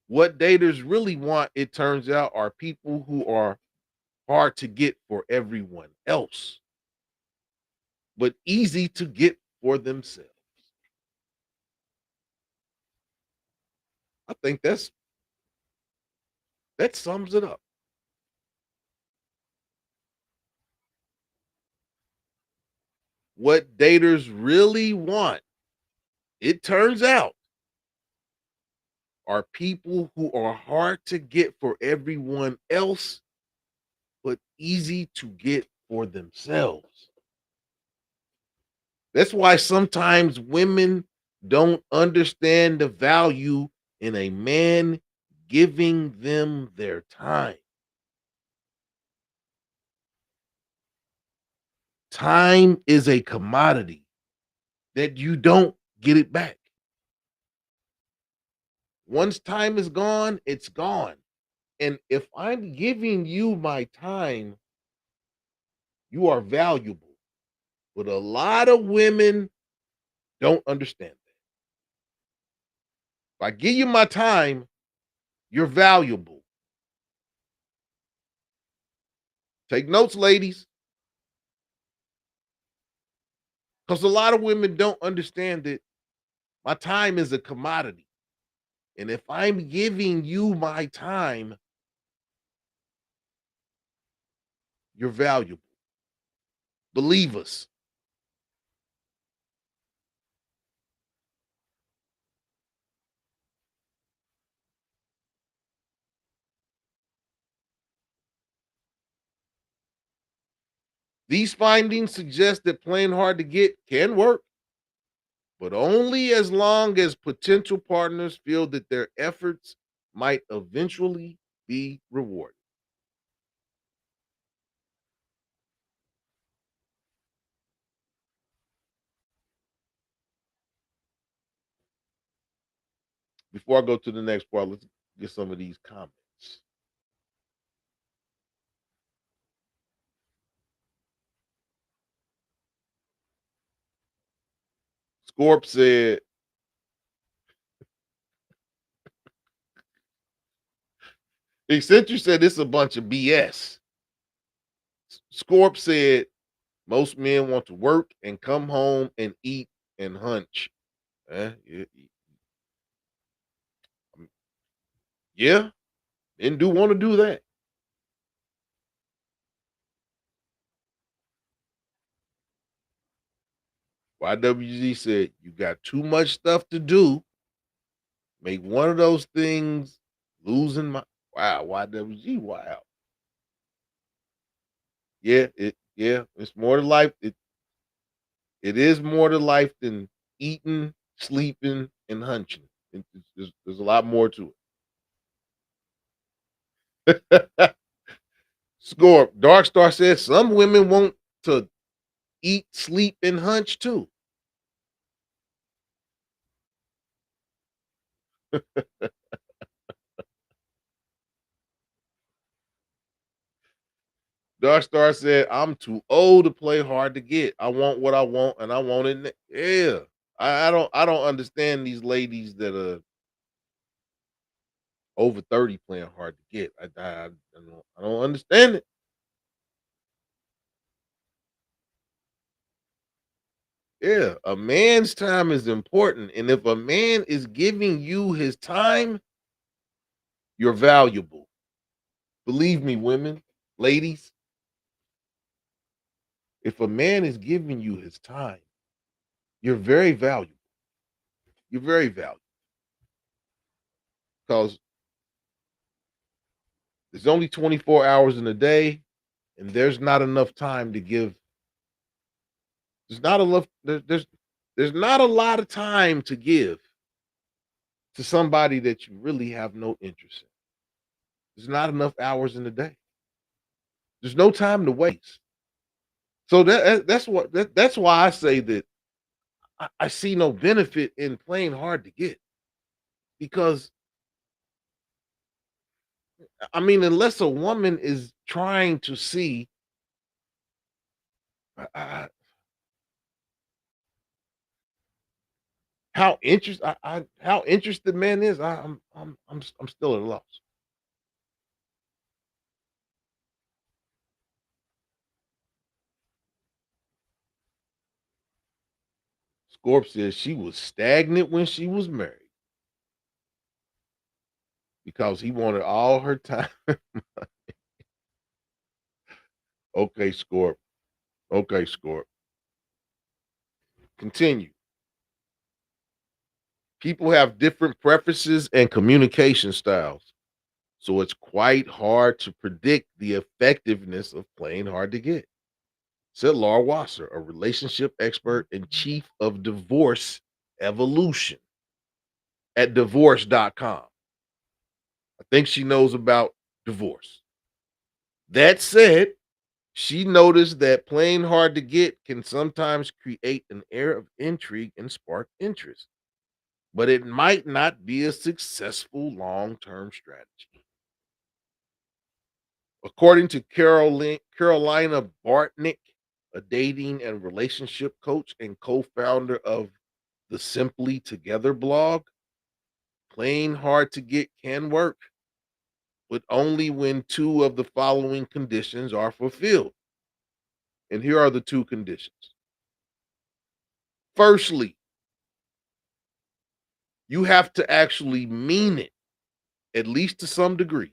What daters really want, it turns out, are people who are hard to get for everyone else, but easy to get for themselves. I think that sums it up. What daters really want, it turns out, are people who are hard to get for everyone else, but easy to get for themselves. That's why sometimes women don't understand the value in a man giving them their time. Time is a commodity that you don't get it back. Once time is gone, it's gone. And if I'm giving you my time, you are valuable. But a lot of women don't understand that. If I give you my time, you're valuable. Take notes, ladies, because a lot of women don't understand that my time is a commodity. And if I'm giving you my time, you're valuable. Believe us. These findings suggest that playing hard to get can work, but only as long as potential partners feel that their efforts might eventually be rewarded. Before I go to the next part, let's get some of these comments. Scorp said, Eccentric said this is a bunch of BS. Scorp said, most men want to work and come home and eat and hunch. Yeah, men do want to do that. YWG said, you got too much stuff to do. Make one of those things Losing my wow, YWG, wow. Yeah, it's more to life. It is more to life than eating, sleeping, and hunching. There's a lot more to it. Score. Dark Star says some women want to eat, sleep, and hunch too. Dark Star said, "I'm too old to play hard to get. I want what I want, and I want it. Yeah, I don't understand these ladies that are over 30 playing hard to get. I don't understand it. Yeah, a man's time is important, and if a man is giving you his time, you're valuable. Believe me, women, ladies, if a man is giving you his time, you're very valuable. You're very valuable because there's only 24 hours in a day, and there's not enough time to give. There's not enough. There's not a lot of time to give to somebody that you really have no interest in. There's not enough hours in the day. There's no time to waste. So that's why I say that I see no benefit in playing hard to get because I mean unless a woman is trying to see I, how interested man is, I'm still at a loss. Scorp says she was stagnant when she was married because he wanted all her time. Okay, Scorp. Okay, Scorp. Continue. People have different preferences and communication styles, so it's quite hard to predict the effectiveness of playing hard to get. Said Laura Wasser, a relationship expert and chief of divorce evolution at divorce.com. I think she knows about divorce. That said, she noticed that playing hard to get can sometimes create an air of intrigue and spark interest, but it might not be a successful long term strategy. According to Carolina Bartnick, a dating and relationship coach and co founder of the Simply Together blog, playing hard to get can work, but only when two of the following conditions are fulfilled. And here are the two conditions. Firstly, you have to actually mean it, at least to some degree.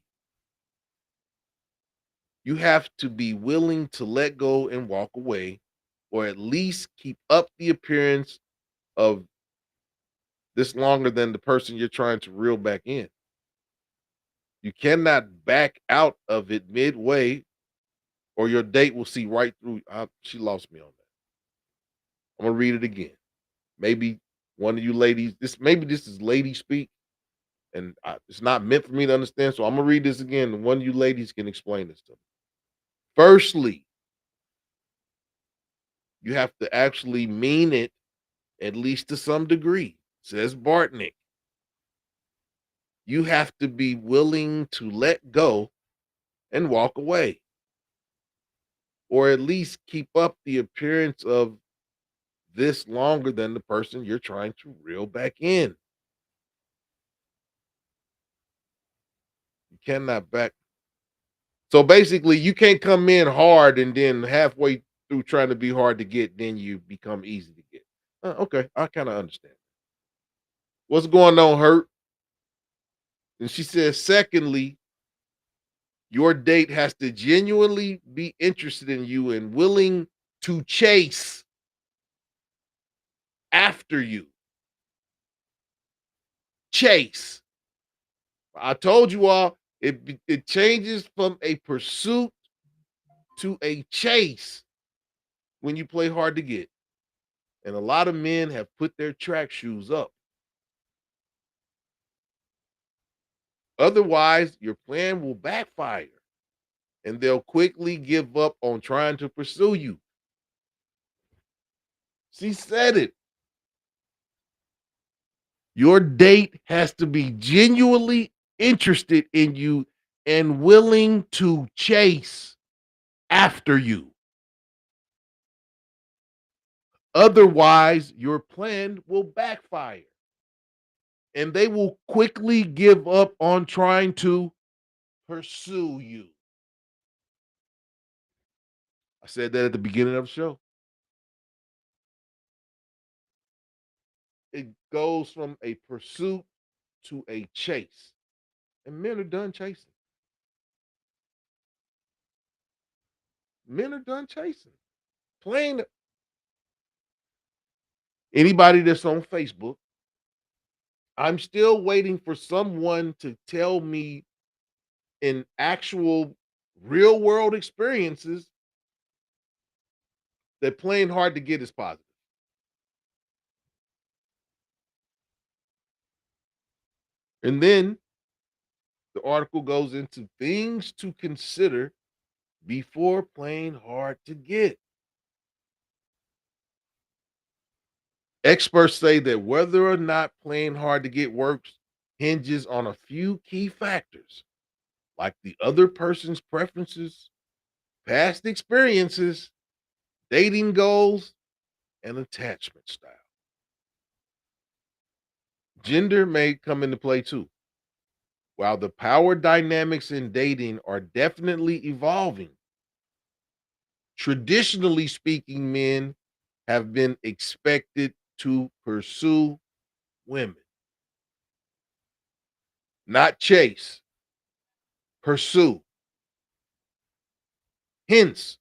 You have to be willing to let go and walk away, or at least keep up the appearance of this longer than the person you're trying to reel back in. You cannot back out of it midway, or your date will see right through. She lost me on that. I'm gonna read it again. Maybe one of you ladies. This is lady speak, and it's not meant for me to understand. So I'm gonna read this again, and one of you ladies can explain this to me. Firstly, you have to actually mean it, at least to some degree, says Bartnick. You have to be willing to let go and walk away, or at least keep up the appearance of this longer than the person you're trying to reel back in. You cannot back. So basically, you can't come in hard and then halfway through trying to be hard to get, then you become easy to get. Okay, I kind of understand. What's going on, Hurt? And she says, secondly, your date has to genuinely be interested in you and willing to chase after you. Chase. I told you all, it changes from a pursuit to a chase when you play hard to get. And a lot of men have put their track shoes up. Otherwise, your plan will backfire and they'll quickly give up on trying to pursue you. She said it. Your date has to be genuinely interested in you and willing to chase after you. Otherwise, your plan will backfire and they will quickly give up on trying to pursue you. I said that at the beginning of the show. It goes from a pursuit to a chase. And men are done chasing. Men are done chasing. Plain. Anybody that's on Facebook, I'm still waiting for someone to tell me in actual real world experiences that playing hard to get is positive. And then the article goes into things to consider before playing hard to get. Experts say that whether or not playing hard to get works hinges on a few key factors, like the other person's preferences, past experiences, dating goals, and attachment style. Gender may come into play too. While the power dynamics in dating are definitely evolving, traditionally speaking, men have been expected to pursue women, not chase, pursue. Hence,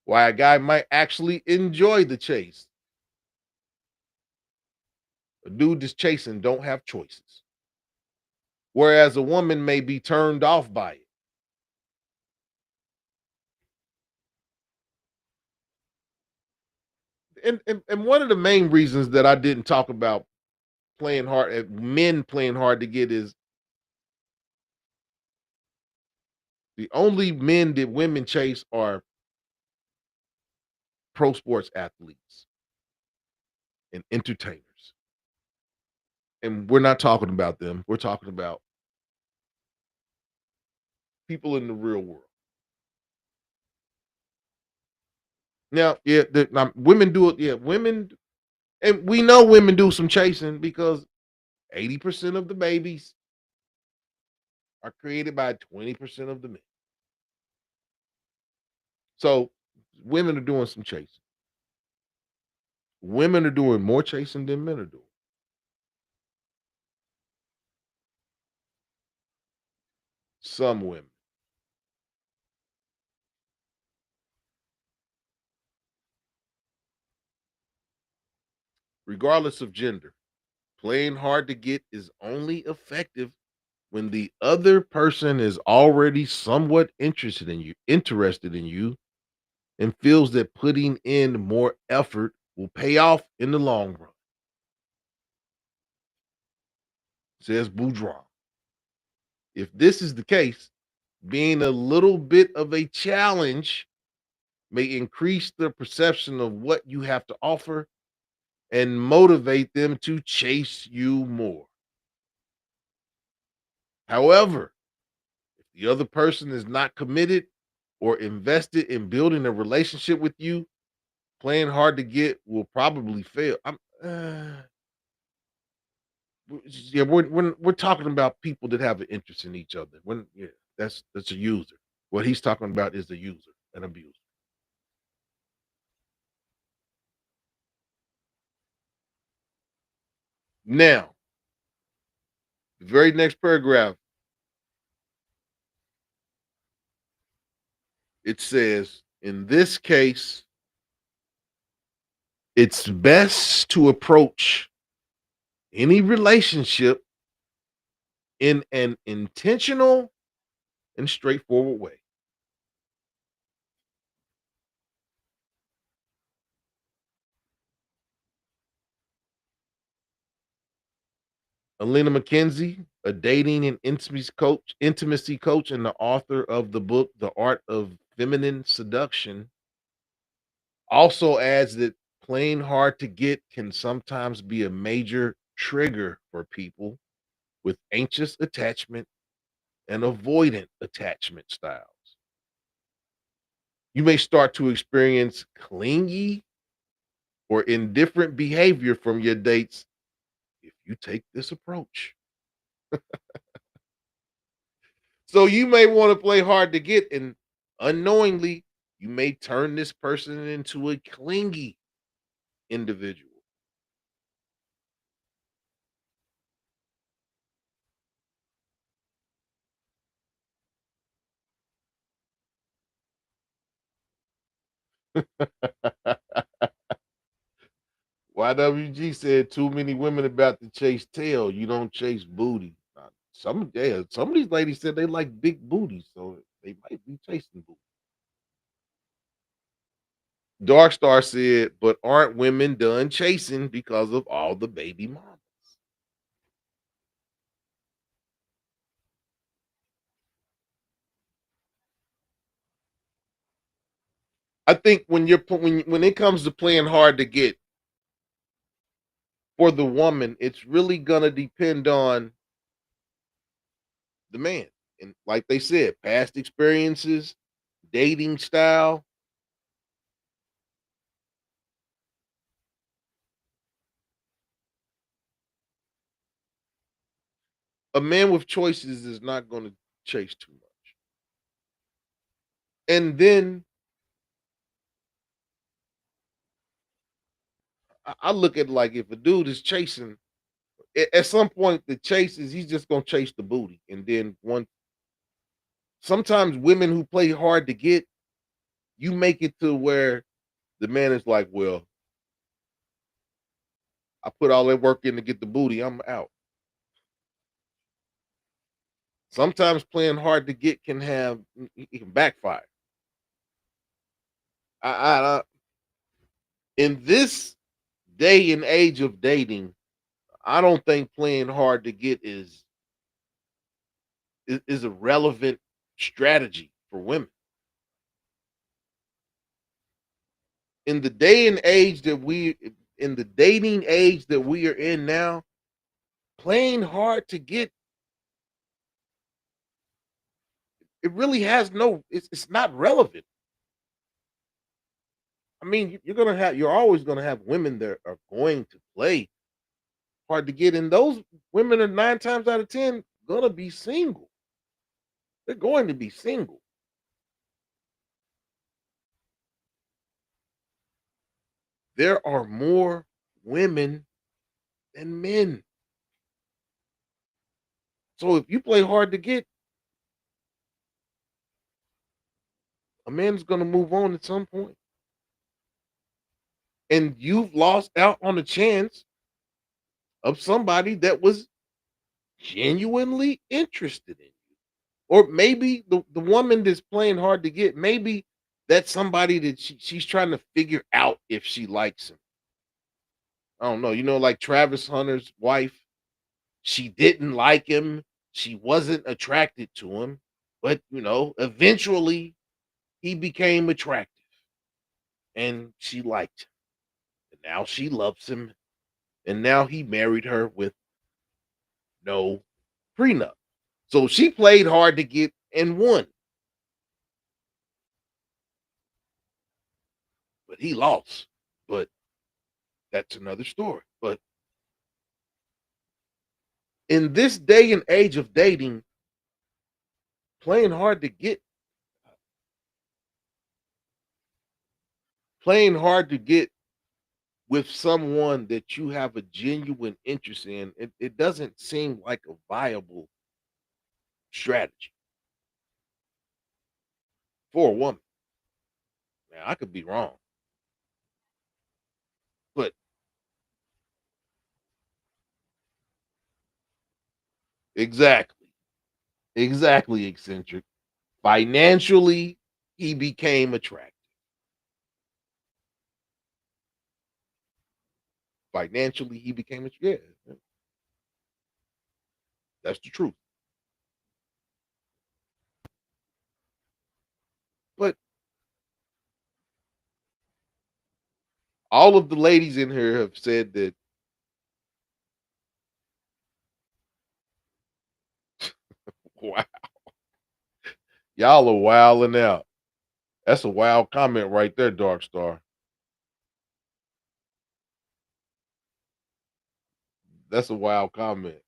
why a guy might actually enjoy the chase. A dude that's chasing don't have choices. Whereas a woman may be turned off by it. And one of the main reasons that I didn't talk about playing hard, men playing hard to get, is the only men that women chase are pro sports athletes and entertainers. And we're not talking about them. We're talking about people in the real world. Now, yeah, women do it. Yeah, women, and we know women do some chasing because 80% of the babies are created by 20% of the men. So women are doing some chasing. Women are doing more chasing than men are doing. Some women. Regardless of gender, playing hard to get is only effective when the other person is already somewhat interested in you, and feels that putting in more effort will pay off in the long run. Says Boudreaux. If this is the case, being a little bit of a challenge may increase the perception of what you have to offer and motivate them to chase you more. However, if the other person is not committed or invested in building a relationship with you, playing hard to get will probably fail. Yeah, we're talking about people that have an interest in each other. When yeah, that's a user. What he's talking about is the user, an abuser. Now, the very next paragraph, it says, in this case, it's best to approach any relationship in an intentional and straightforward way. Alina McKenzie, a dating and intimacy coach, and the author of the book The Art of Feminine Seduction, also adds that playing hard to get can sometimes be a major trigger for people with anxious attachment and avoidant attachment styles. You may start to experience clingy or indifferent behavior from your dates if you take this approach. So you may want to play hard to get, and unknowingly, you may turn this person into a clingy individual. YWG said too many women about to chase tail. You don't chase booty. Some of these ladies said they like big booties, so they might be chasing booty. Dark Star said, but aren't women done chasing because of all the baby mamas? I think when it comes to playing hard to get for the woman, it's really gonna depend on the man. And like they said, past experiences, dating style. A man with choices is not going to chase too much. And then I look at like if a dude is chasing, at some point the chase is he's just gonna chase the booty. And then one sometimes women who play hard to get, you make it to where the man is like, well, I put all that work in to get the booty, I'm out. Sometimes playing hard to get can have it can backfire. I in this day and age of dating, I don't think playing hard to get is a relevant strategy for women. In the day and age that we in the dating age that we are in now, playing hard to get it really has no it's not relevant. I mean, you're always gonna have women that are going to play hard to get, and those women are 9 times out of 10 gonna be single. They're going to be single. There are more women than men. So if you play hard to get, a man's gonna move on at some point. And you've lost out on a chance of somebody that was genuinely interested in you. Or maybe the woman that's playing hard to get, maybe that's somebody that she's trying to figure out if she likes him. I don't know. Like Travis Hunter's wife, she didn't like him. She wasn't attracted to him. But, eventually he became attractive and she liked him. And now she loves him. And now he married her with no prenup. So she played hard to get and won. But he lost. But that's another story. But in this day and age of dating, playing hard to get, playing hard to get with someone that you have a genuine interest in, it doesn't seem like a viable strategy for a woman. Now, I could be wrong, but exactly. Exactly, eccentric. Financially, he became attractive. Financially, he became a yeah. That's the truth. But all of the ladies in here have said that wow, y'all are wilding out. That's a wild comment right there, Dark Star. That's a wild comment.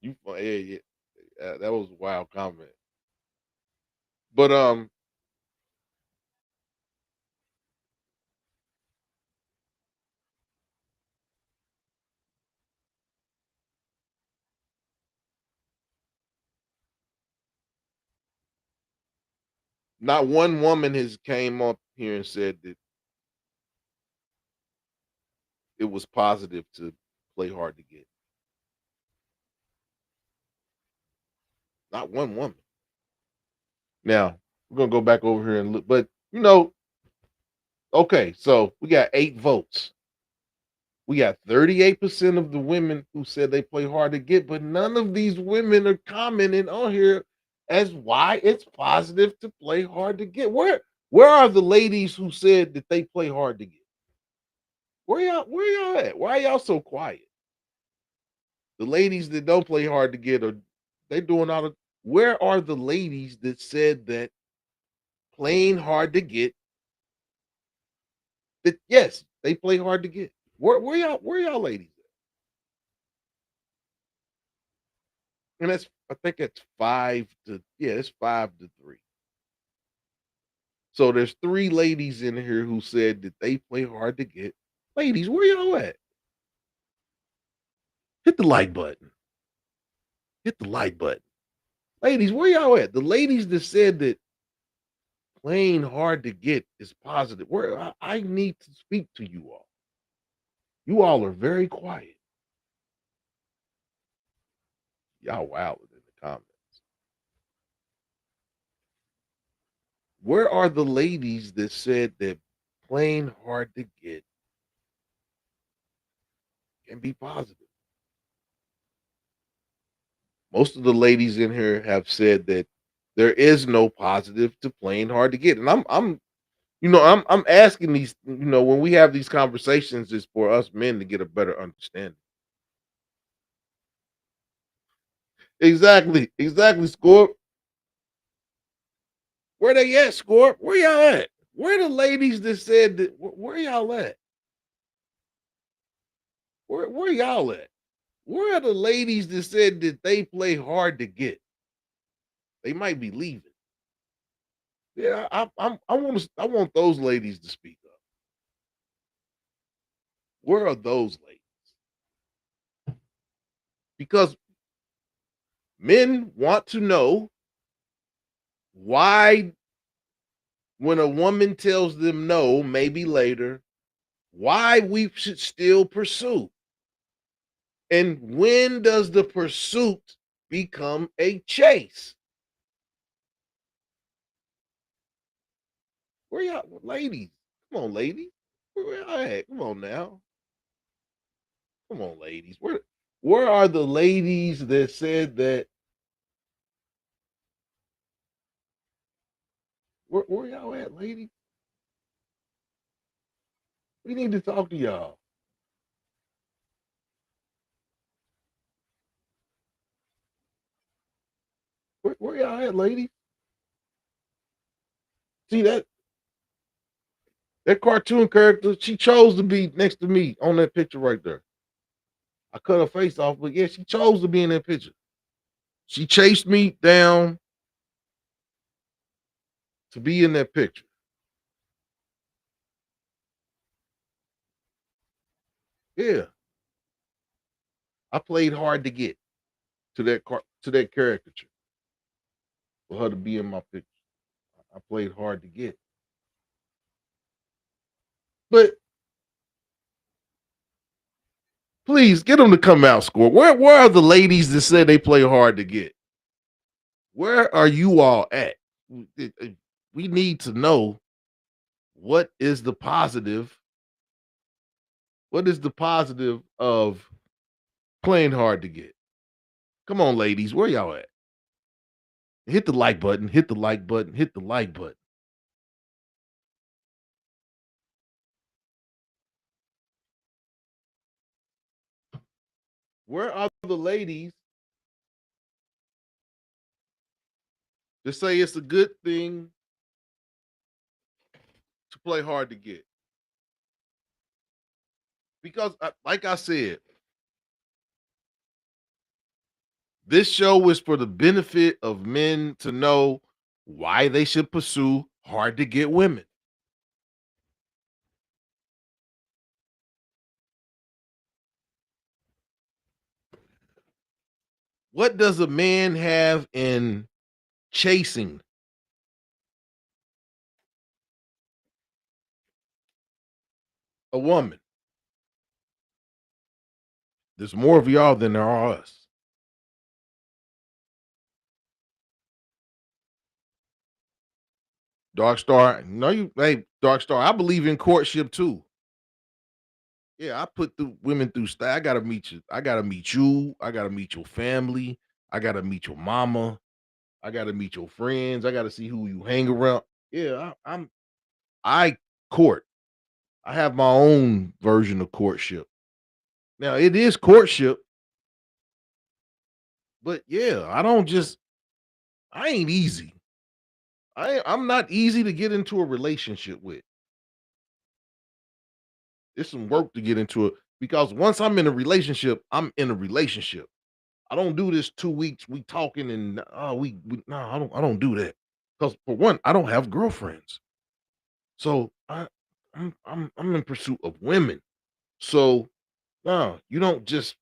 Yeah, yeah, that was a wild comment. But not one woman has came up here and said that it was positive to play hard to get. Not one woman. Now we're gonna go back over here and look, but okay, so we got 8 votes. We got 38% of the women who said they play hard to get, but none of these women are commenting on here as why it's positive to play hard to get. Where are the ladies who said that they play hard to get? Where y'all at? Why are y'all so quiet? The ladies that don't play hard to get are they doing all the where are the ladies that said that playing hard to get that yes, they play hard to get? Where y'all ladies at? And that's I think it's 5-3. So there's 3 ladies in here who said that they play hard to get. Ladies, where y'all at? Hit the like button. Hit the like button. Ladies, where y'all at? The ladies that said that playing hard to get is positive. Where I need to speak to you all. You all are very quiet. Y'all wilding in the comments. Where are the ladies that said that playing hard to get can be positive? Most of the ladies in here have said that there is no positive to playing hard to get. And I'm asking these, when we have these conversations, is for us men to get a better understanding. Exactly, Scorp. Where they at, Scorp? Where y'all at? Where the ladies that said that? Where y'all at? Where y'all at? Where are the ladies that said that they play hard to get? They might be leaving. Yeah, I want those ladies to speak up. Where are those ladies? Because men want to know why, when a woman tells them no, maybe later, why we should still pursue. And when does the pursuit become a chase? Where y'all, ladies? Come on, ladies. Where y'all at? Come on now. Come on, ladies. Where are the ladies that said that? Where y'all at, ladies? We need to talk to y'all. Where y'all at, ladies? See that cartoon character, she chose to be next to me on that picture right there. I cut her face off, but yeah, she chose to be in that picture. She chased me down to be in that picture. Yeah, I played hard to get to that caricature for her to be in my picture. I played hard to get, but Please get them to come out score. Where are the ladies that said they play hard to get? Where are you all at? We need to know what is the positive. What is the positive of playing hard to get? Come on, ladies, where y'all at? Hit the like button, hit the like button, hit the like button. Where are the ladies that say it's a good thing to play hard to get? Because, like I said, this show is for the benefit of men to know why they should pursue hard to get women. What does a man have in chasing a woman? There's more of y'all than there are us. Dark Star, no, hey, Dark Star, I believe in courtship too. Yeah, I put the women through style. I gotta meet you. I gotta meet you. I gotta meet your family. I gotta meet your mama. I gotta meet your friends. I gotta see who you hang around. Yeah, I court. I have my own version of courtship. Now it is courtship, but yeah, I ain't easy. I'm not easy to get into a relationship with. It's some work to get into it because once I'm in a relationship, I'm in a relationship. I don't do this 2 weeks. We talking and we no, I don't do that. Because for one, I don't have girlfriends. So I'm in pursuit of women. So no, you don't just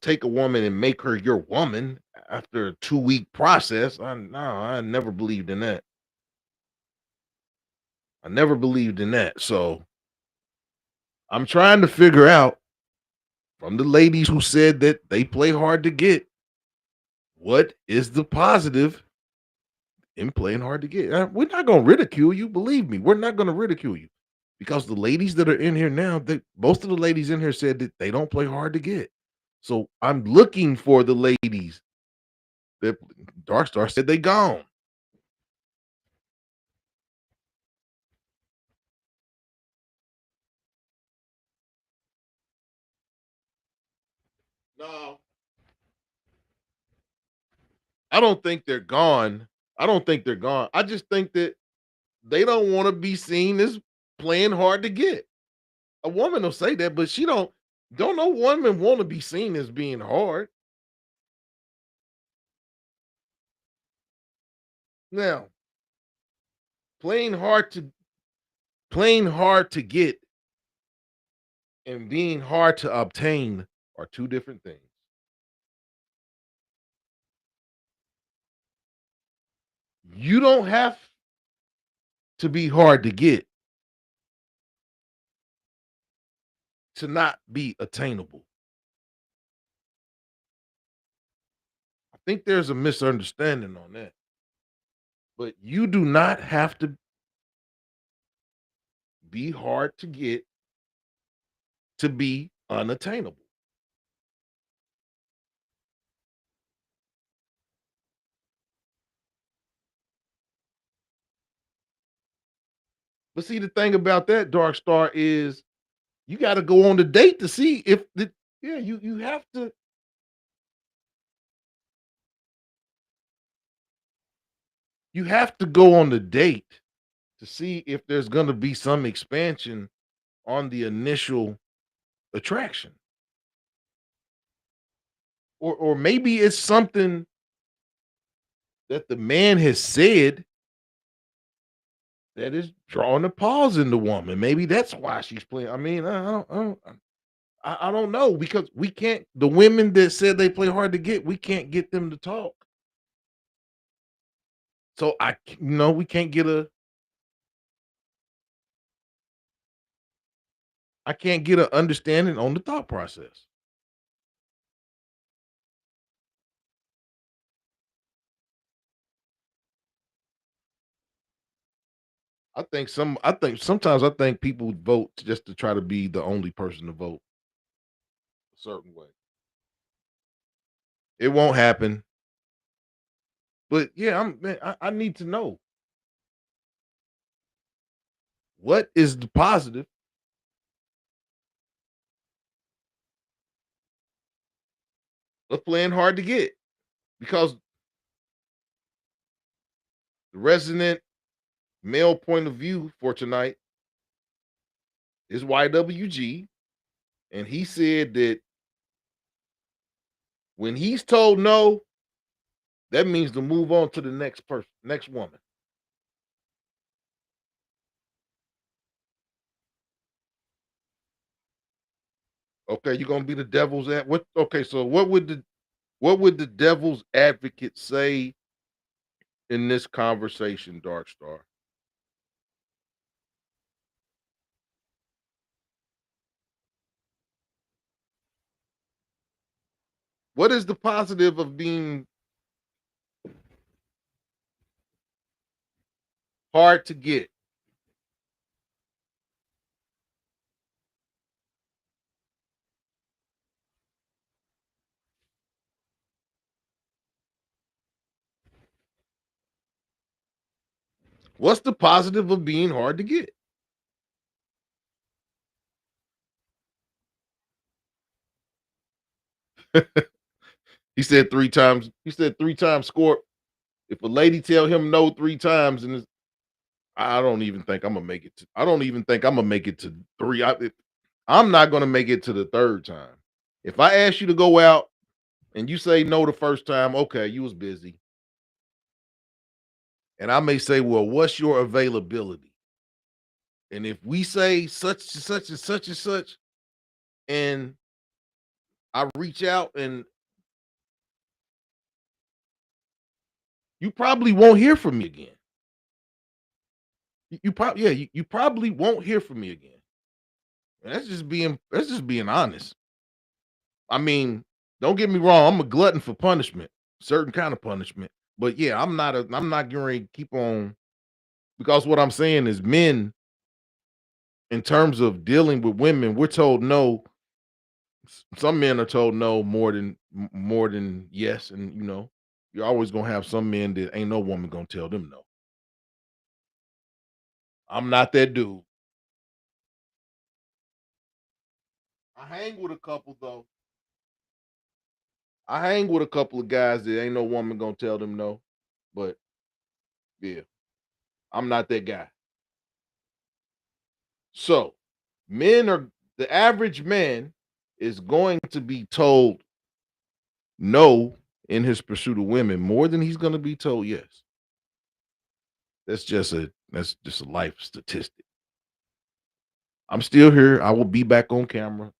take a woman and make her your woman after a 2 week process. I never believed in that. I never believed in that. So I'm trying to figure out from the ladies who said that they play hard to get, what is the positive in playing hard to get? We're not going to ridicule you. Believe me, we're not going to ridicule you because the ladies that are in here now, most of the ladies in here said that they don't play hard to get. So I'm looking for the ladies that Dark Star said they gone. No, I don't think they're gone. I don't think they're gone. I just think that they don't want to be seen as playing hard to get. A woman will say that, but she don't no woman want to be seen as being hard. Now, playing hard to playing hard to get and being hard to obtain are two different things. You don't have to be hard to get to not be attainable. I think there's a misunderstanding on that. But you do not have to be hard to get to be unattainable. But see, the thing about that, Dark Star, is you got to go on the date to see if the yeah, you have to go on the date to see if there's going to be some expansion on the initial attraction. Or maybe it's something that the man has said that is drawing a pause in the woman. Maybe that's why she's playing. I mean, I don't know because we can't. The women that said they play hard to get, we can't get them to talk. So we can't get a. I can't get an understanding on the thought process. I think sometimes I think people vote just to try to be the only person to vote a certain way. It won't happen. But yeah, I need to know what is the positive of playing hard to get? Because the resident male point of view for tonight is YWG, and he said that when he's told no, that means to move on to the next person, next woman. Okay, you're gonna be the devil's at what? Okay, so what would the devil's advocate say in this conversation, Dark Star? What is the positive of being hard to get? What's the positive of being hard to get? He said 3 times. He said 3 times score. If a lady tell him no 3 times, and I don't even think I'm gonna make it. I don't even think I'm gonna make it to three. I'm not gonna make it to the third time. If I ask you to go out and you say no the first time, okay, you was busy, and I may say, well, what's your availability? And if we say such and such and such and such, and I reach out and you probably won't hear from me again. You probably yeah, you probably won't hear from me again. And that's just being honest. I mean, don't get me wrong, I'm a glutton for punishment, certain kind of punishment. But yeah, I'm not going to keep on because what I'm saying is men in terms of dealing with women, we're told no. Some men are told no more than yes, and you're always gonna have some men that ain't no woman gonna tell them no. I'm not that dude. I hang with a couple though. I hang with a couple of guys that ain't no woman gonna tell them no. But yeah, I'm not that guy. So the average man is going to be told no in his pursuit of women more than he's gonna be told yes. That's just a life statistic. I'm still here. I will be back on camera.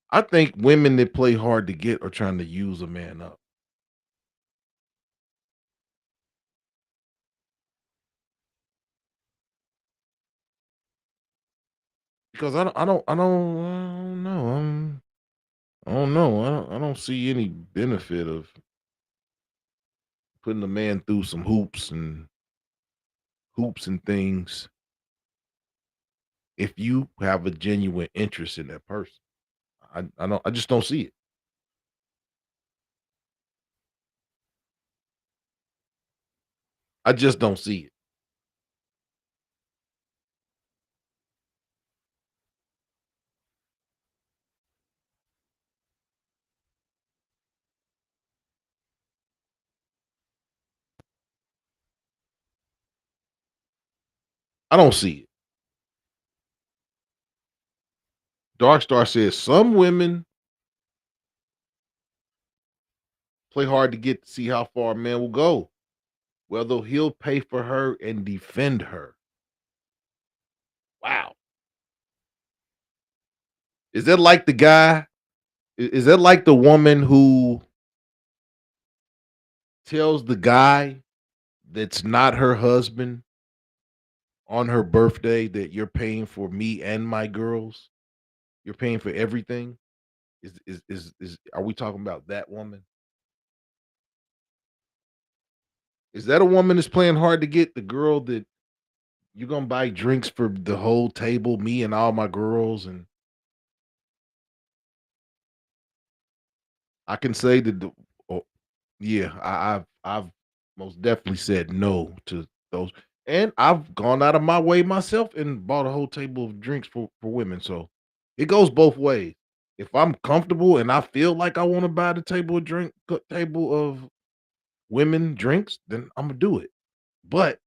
I think women that play hard to get are trying to use a man up. Because I don't know. I don't know. I don't see any benefit of putting a man through some hoops and things if you have a genuine interest in that person. I just don't see it. I just don't see it. I don't see it. Dark Star says some women play hard to get to see how far a man will go, whether he'll pay for her and defend her. Wow. Is that like the guy? Is that like the woman who tells the guy that's not her husband on her birthday that you're paying for me and my girls, you're paying for everything. Is are we talking about that woman? Is that a woman that's playing hard to get? The girl that you're gonna buy drinks for the whole table, me and all my girls, and I can say that oh, yeah, I've most definitely said no to those, and I've gone out of my way myself and bought a whole table of drinks for women. So it goes both ways. If I'm comfortable and I feel like I want to buy the table of women drinks, then I'm gonna do it. But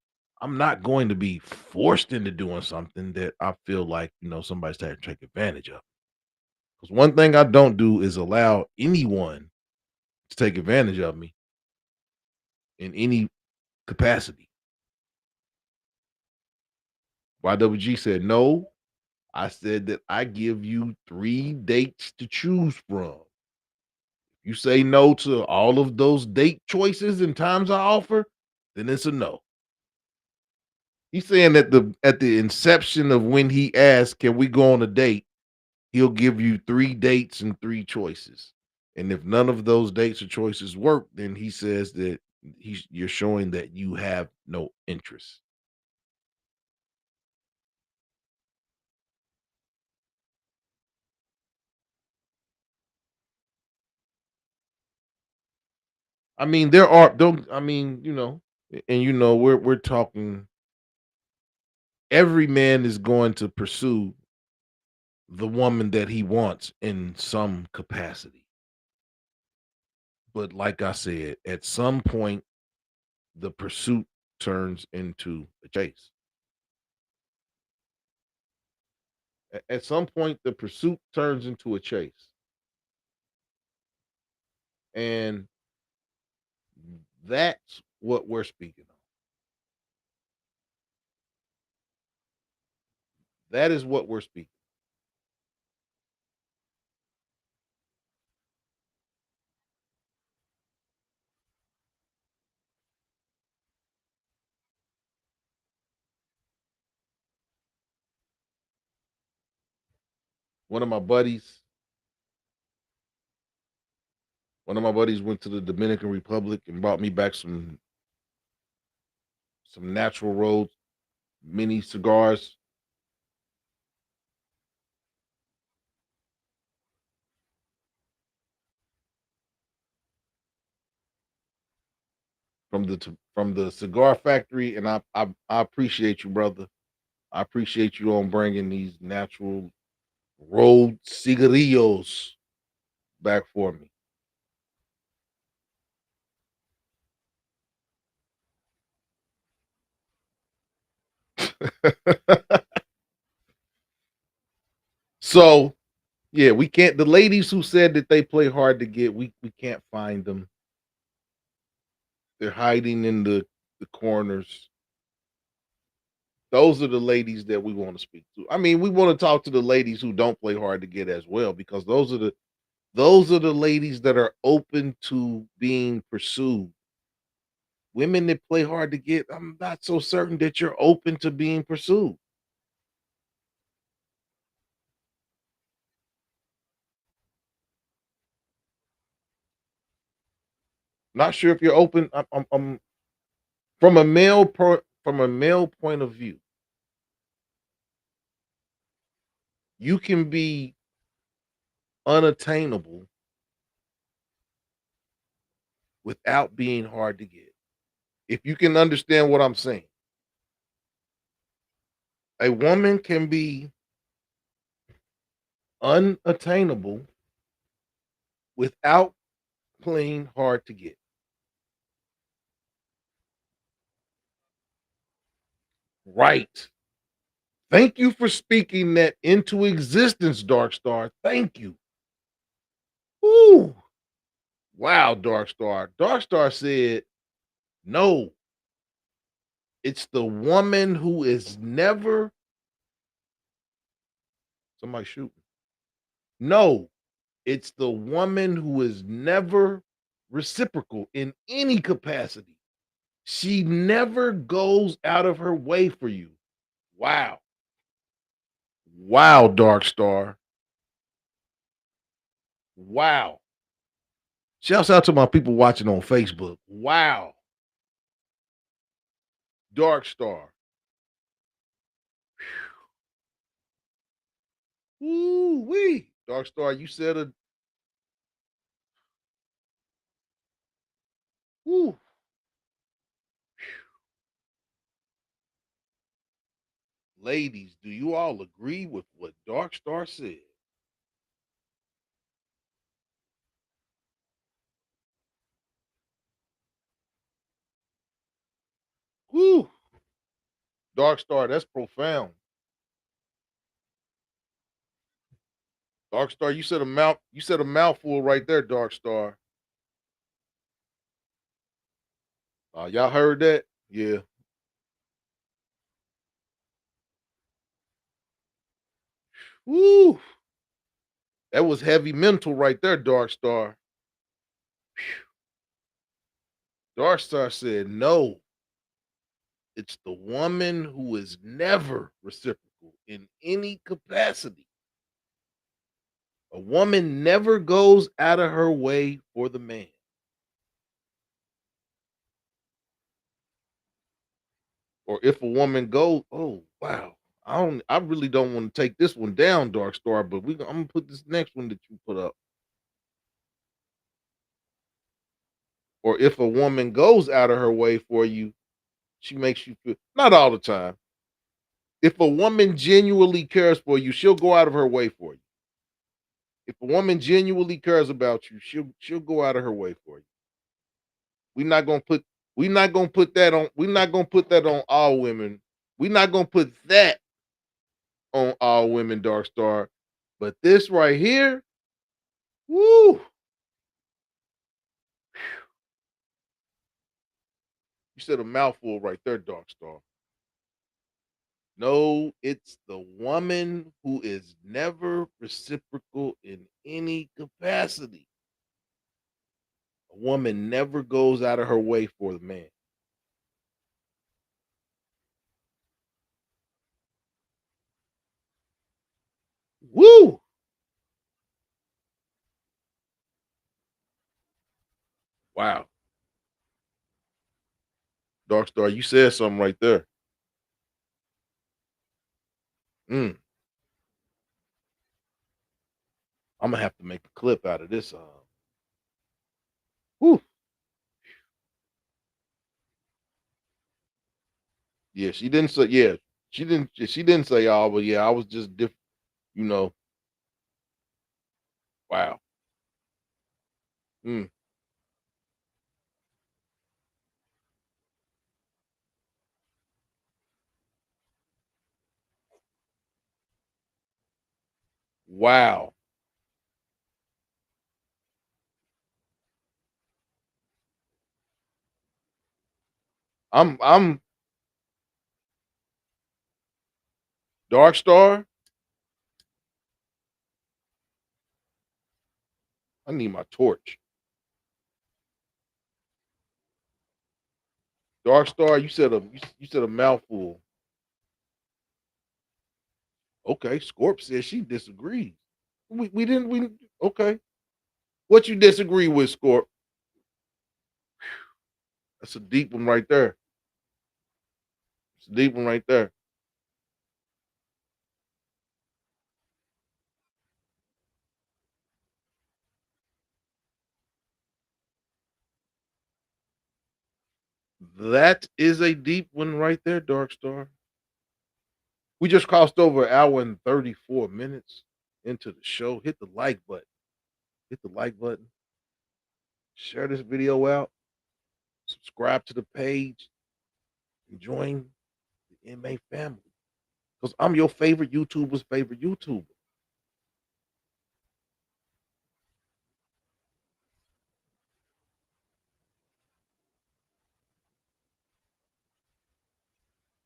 I'm not going to be forced into doing something that I feel like somebody's trying to take advantage of. Because one thing I don't do is allow anyone to take advantage of me in any capacity. YWG said no. I said that I give you 3 dates to choose from. You say no to all of those date choices and times I offer, then it's a no. He's saying that at the inception of when he asked, "Can we go on a date?" He'll give you 3 dates and 3 choices. And if none of those dates or choices work, then he says that you're showing that you have no interest. I mean, there are don't I mean, and we're talking every man is going to pursue the woman that he wants in some capacity. But like I said, at some point the pursuit turns into a chase. At some point the pursuit turns into a chase. And that's what we're speaking of. That is what we're speaking. One of my buddies, one of my buddies went to the Dominican Republic and brought me back some natural road mini cigars from the cigar factory, and I appreciate you, brother. I appreciate you on bringing these natural road cigarillos back for me. So yeah, we can't. The ladies who said that they play hard to get, we can't find them. They're hiding in the corners. Those are the ladies that we want to speak to. I mean, we want to talk to the ladies who don't play hard to get as well, because those are the ladies that are open to being pursued. Women that play hard to get, I'm not so certain that you're open to being pursued. Not sure if you're open. From a from a male point of view, you can be unattainable without being hard to get. If you can understand what I'm saying, a woman can be unattainable without playing hard to get. Right. Thank you for speaking that into existence, Dark Star. Thank you. Ooh. Wow, Dark Star. Dark Star said, no, it's the woman who is never somebody shooting. No, it's the woman who is never reciprocal in any capacity. She never goes out of her way for you. Wow. Wow, Dark Star. Wow. Shouts out to my people watching on Facebook. Wow. Dark Star. Ooh wee. Dark Star, you said a woo. Ladies, do you all agree with what Dark Star said? Woo. Dark Star, that's profound. Dark Star, you said a mouthful right there, Dark Star. Y'all heard that? Yeah. Woo. That was heavy mental right there, Dark Star. Dark Star said no. It's the woman who is never reciprocal in any capacity. A woman never goes out of her way for the man. Or if a woman goes, oh wow, I really don't want to take this one down, Dark Star, but I'm gonna put this next one that you put up. Or if a woman goes out of her way for you, she makes you feel not all the time. If a woman genuinely cares for you, she'll go out of her way for you. If a woman genuinely cares about you, she'll go out of her way for you. We're not gonna put we're not gonna put that on all women. We're not gonna put that on all women, Dark Star. But this right here, woo, you said a mouthful right there, Dark Star. No, it's the woman who is never reciprocal in any capacity. A woman never goes out of her way for the man. Woo! Wow. Dark Star, you said something right there. Mm, I'm gonna have to make a clip out of this. Woo. Yeah, she didn't say. Yeah, she didn't. She didn't say all, but yeah, I was just different. You know. Wow. Mm, wow. I'm Dark Star. I need my torch. Dark Star, you said a mouthful. Okay, Scorp says she disagrees. We didn't we okay. What you disagree with, Scorp? That's a deep one right there. It's a deep one right there. That is a deep one right there, Dark Star. We just crossed over an hour and 34 minutes into the show. Hit the like button. Hit the like button. Share this video out. Subscribe to the page. And join the MA family. Because I'm your favorite YouTuber's favorite YouTuber.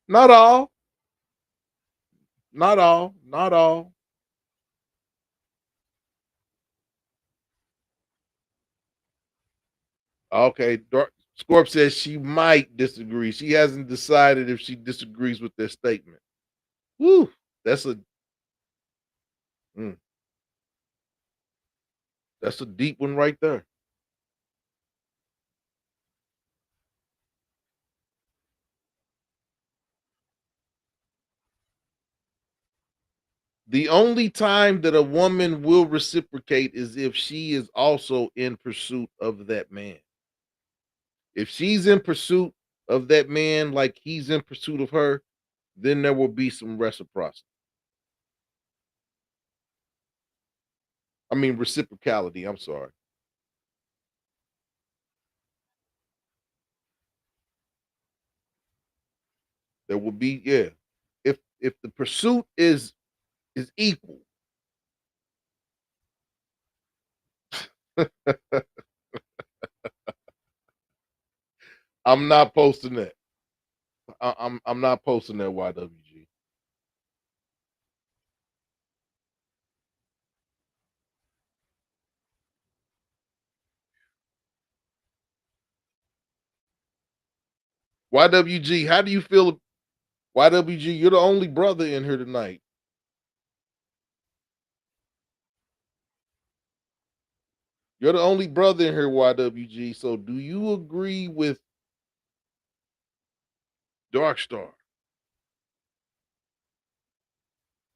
Not all. Not all. Not all. Okay, Scorp says she might disagree. She hasn't decided if she disagrees with their statement. Woo, that's a mm, that's a deep one right there. The only time that a woman will reciprocate is if she is also in pursuit of that man. If she's in pursuit of that man like he's in pursuit of her, then there will be some reciprocity. I mean reciprocality, I'm sorry. There will be, yeah. If the pursuit is equal. I'm not posting that. I'm not posting that YWG. YWG, how do you feel? YWG, you're the only brother in here tonight. You're the only brother in here, YWG. So do you agree with Darkstar?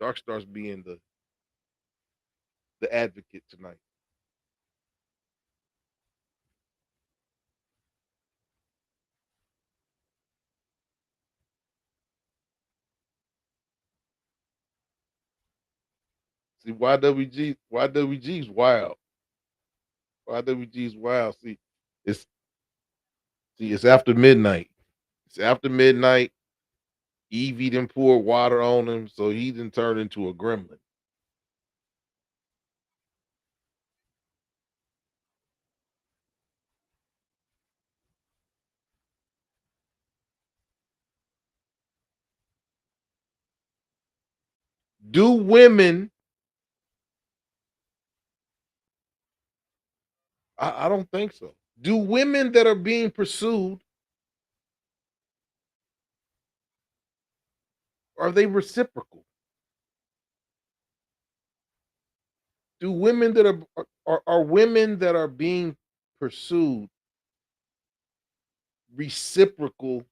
Darkstar's being the advocate tonight. See, YWG's wild. YWG's wild. It's it's after midnight. It's after midnight. Evie done poured water on him, so he done turned into a gremlin. Do women? I don't think so. Do women that are being pursued, are they reciprocal? Do women that are women that are being pursued reciprocal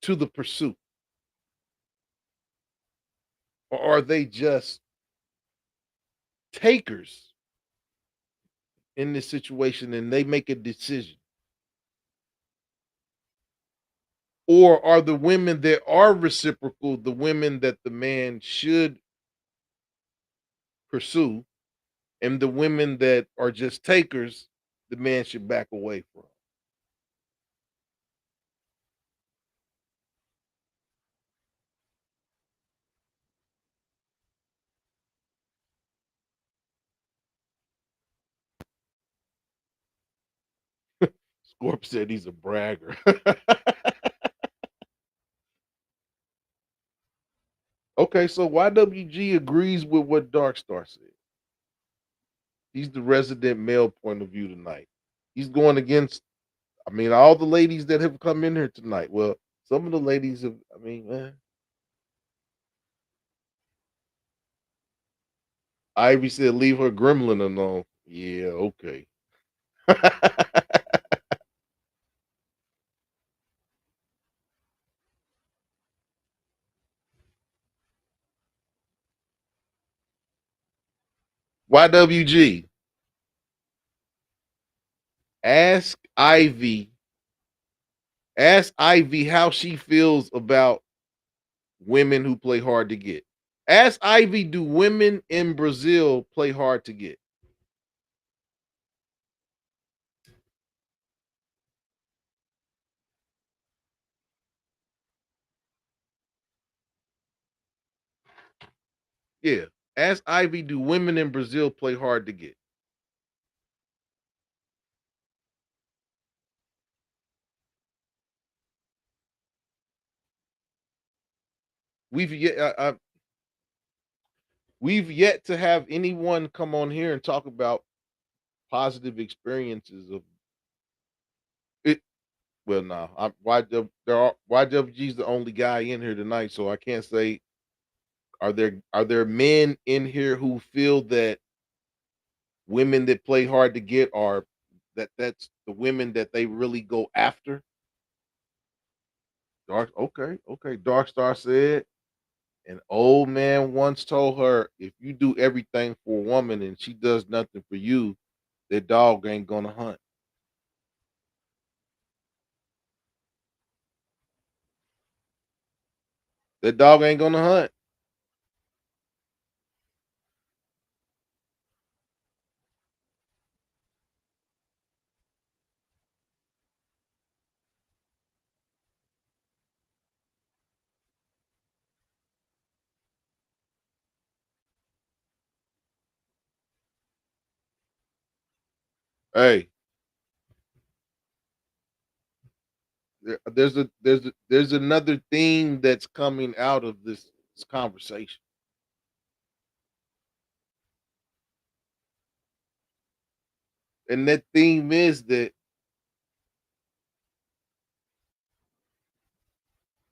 to the pursuit, or are they just takers in this situation and they make a decision? Or are the women that are reciprocal the women that the man should pursue, and the women that are just takers the man should back away from? Scorp said he's a bragger. Okay, so YWG agrees with what Darkstar said. He's the resident male point of view tonight. He's going against, I mean, all the ladies that have come in here tonight. Well, some of the ladies have, I mean, Ivy said, leave her gremlin alone. Yeah, okay. YWG, ask Ivy, ask Ivy how she feels about women who play hard to get. Ask Ivy, do women in Brazil play hard to get? Yeah. Ask Ivy, do women in Brazil play hard to get? We've yet we've yet to have anyone come on here and talk about positive experiences of Well, no, YWG's the only guy in here tonight, so I can't say. Are there men in here who feel that women that play hard to get are that's the women that they really go after? Dark, okay, okay. Dark Star said an old man once told her, if you do everything for a woman and she does nothing for you, that dog ain't gonna hunt. That dog ain't gonna hunt. Hey, there's another theme that's coming out of this conversation. And that theme is that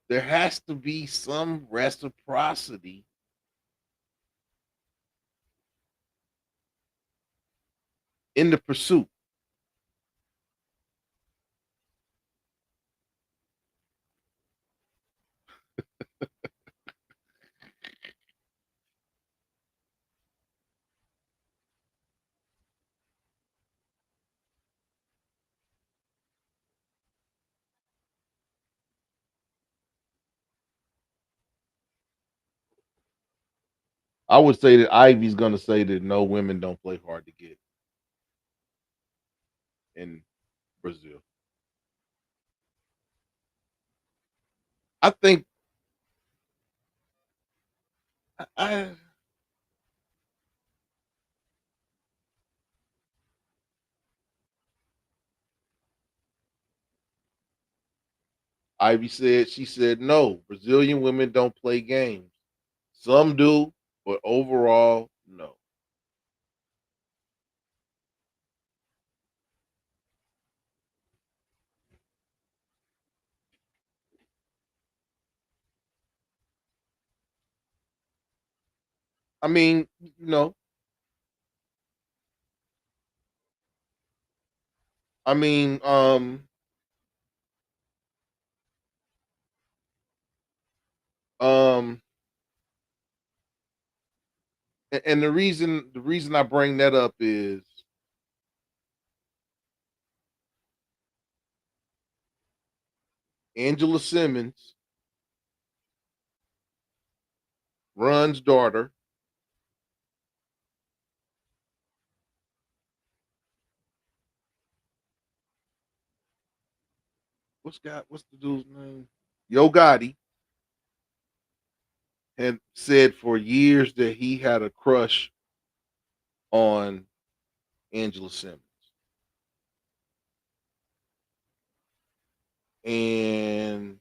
there has to be some reciprocity in the pursuit. I would say that Ivy's going to say that no, women don't play hard to get in Brazil. I think I Ivy said she said no, Brazilian women don't play games. Some do, but overall, no. I mean, I mean, um, and the reason I bring that up is Angela Simmons, Run's daughter. What's the dude's name? Yo Gotti had said for years that he had a crush on Angela Simmons. And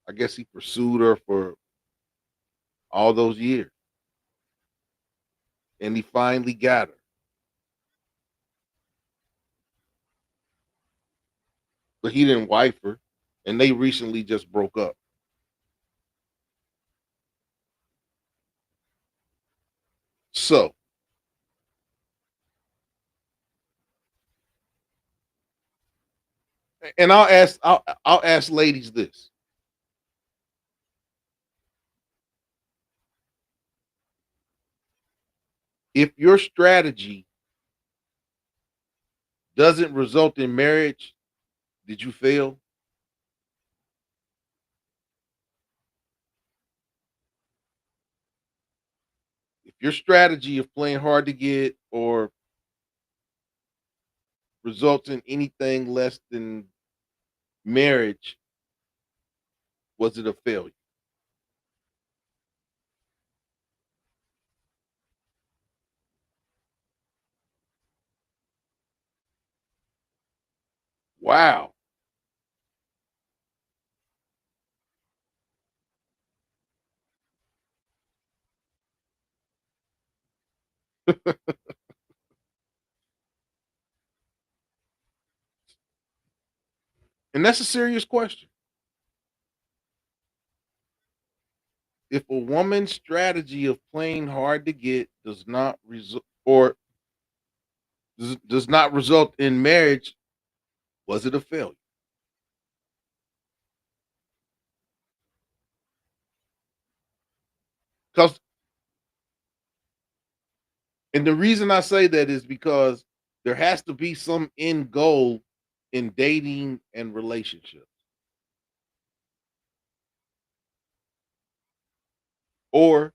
I guess he pursued her for all those years. And he finally got her. But he didn't wife her. And they recently just broke up. So, and I'll ask ladies this. If your strategy doesn't result in marriage, did you fail? If your strategy of playing hard to get or results in anything less than marriage, was it a failure? Wow. And that's a serious question. If a woman's strategy of playing hard to get does not result or does not result in marriage, was it a failure? Because and the reason I say that is because there has to be some end goal in dating and relationships. Or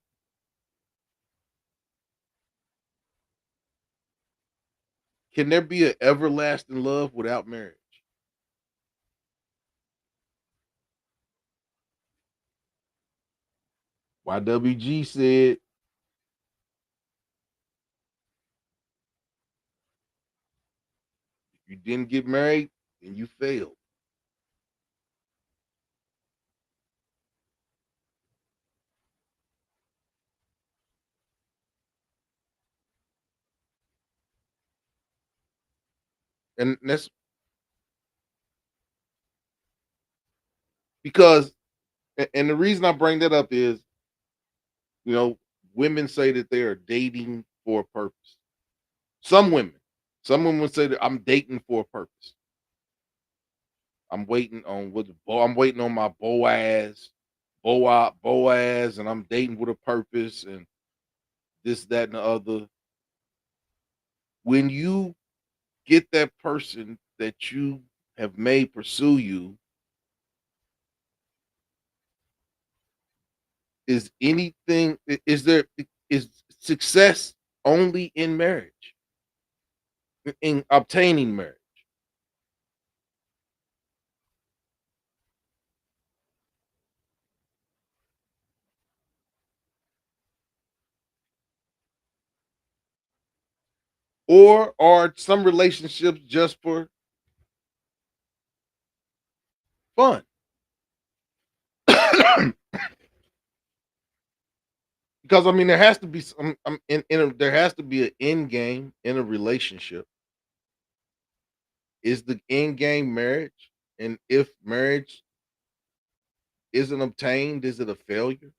can there be an everlasting love without marriage? YWG said, if you didn't get married, then you failed. And that's because, and the reason I bring that up is, you know, women say that they are dating for a purpose. Some women, some women say that I'm dating for a purpose. I'm waiting on I'm waiting on my Boaz, and I'm dating with a purpose, and this, that, and the other. When you get that person that you have made pursue you, is anything? Is there is success only in marriage, in obtaining marriage, or are some relationships just for fun? Because I mean, there has to be some. There has to be an end game in a relationship. Is the end game marriage? And if marriage isn't obtained, is it a failure?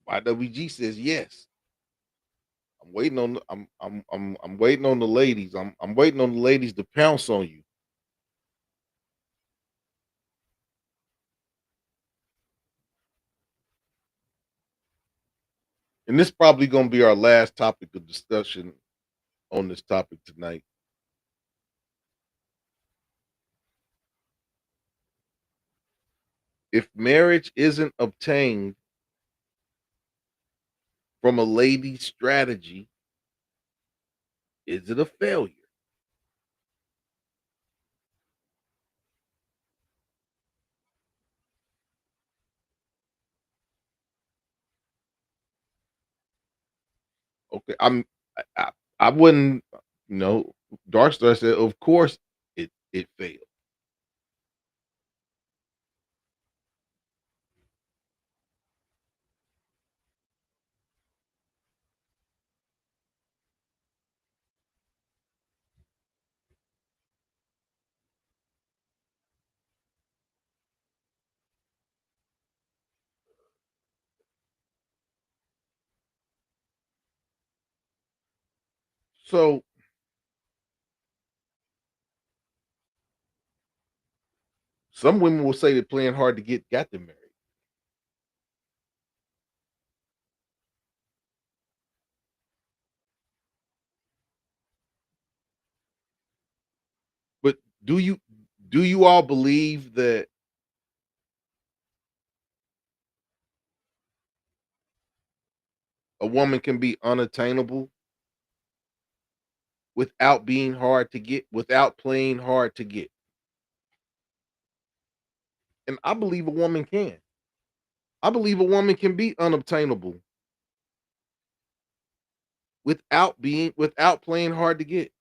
YWG says yes. I'm waiting on. I'm waiting on the ladies. I'm waiting on the ladies to pounce on you. And this probably going to be our last topic of discussion on this topic tonight. If marriage isn't obtained from a lady's strategy, is it a failure? Okay, I wouldn't. You know, Darkstar said, of course it failed. So some women will say that playing hard to get got them married. But do you do you all believe that a woman can be unattainable without being hard to get, without playing hard to get? And I believe a woman can. I believe a woman can be unobtainable without playing hard to get.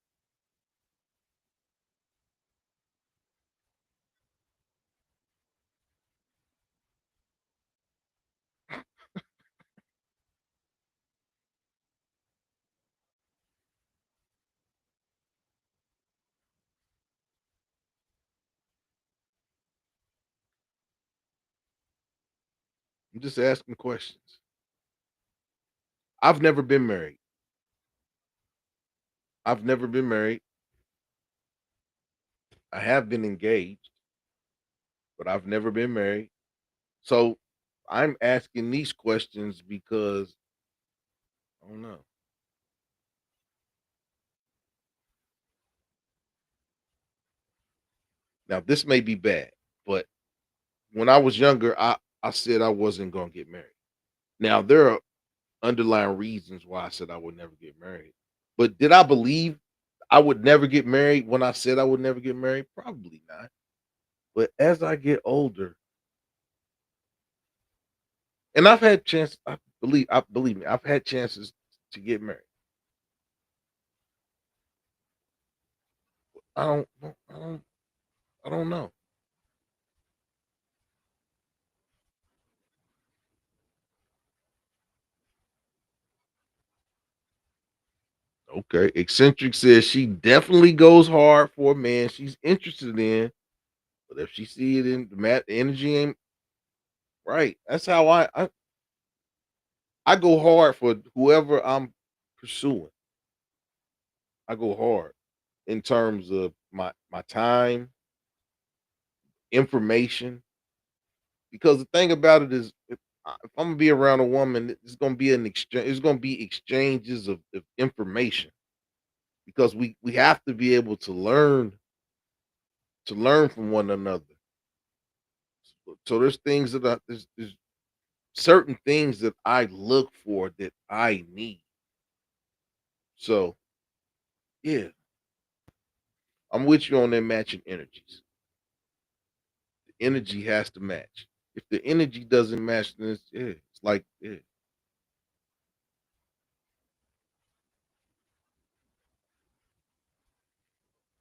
I'm just asking questions. I've never been married. I've never been married. I have been engaged, but I've never been married. So I'm asking these questions because I don't know. Now this may be bad, but when I was younger, I said I wasn't gonna get married. Now there are underlying reasons why I said I would never get married. But did I believe I would never get married when I said I would never get married? Probably not. But as I get older, and I've had chances, I believe me, I've had chances to get married. I don't, I don't, I don't know. Okay, eccentric says she definitely goes hard for a man she's interested in, but if she see it in the energy ain't right. That's how I go hard for whoever I'm pursuing. I go hard in terms of my time, information. Because the thing about it is, if I'm gonna be around a woman, it's gonna be an exchange. It's gonna be exchanges of information because we have to be able to learn from one another. So there's things that there's certain things that I look for that I need. So yeah, I'm with you on that matching energies. The energy has to match. If the energy doesn't match, then it's like yeah.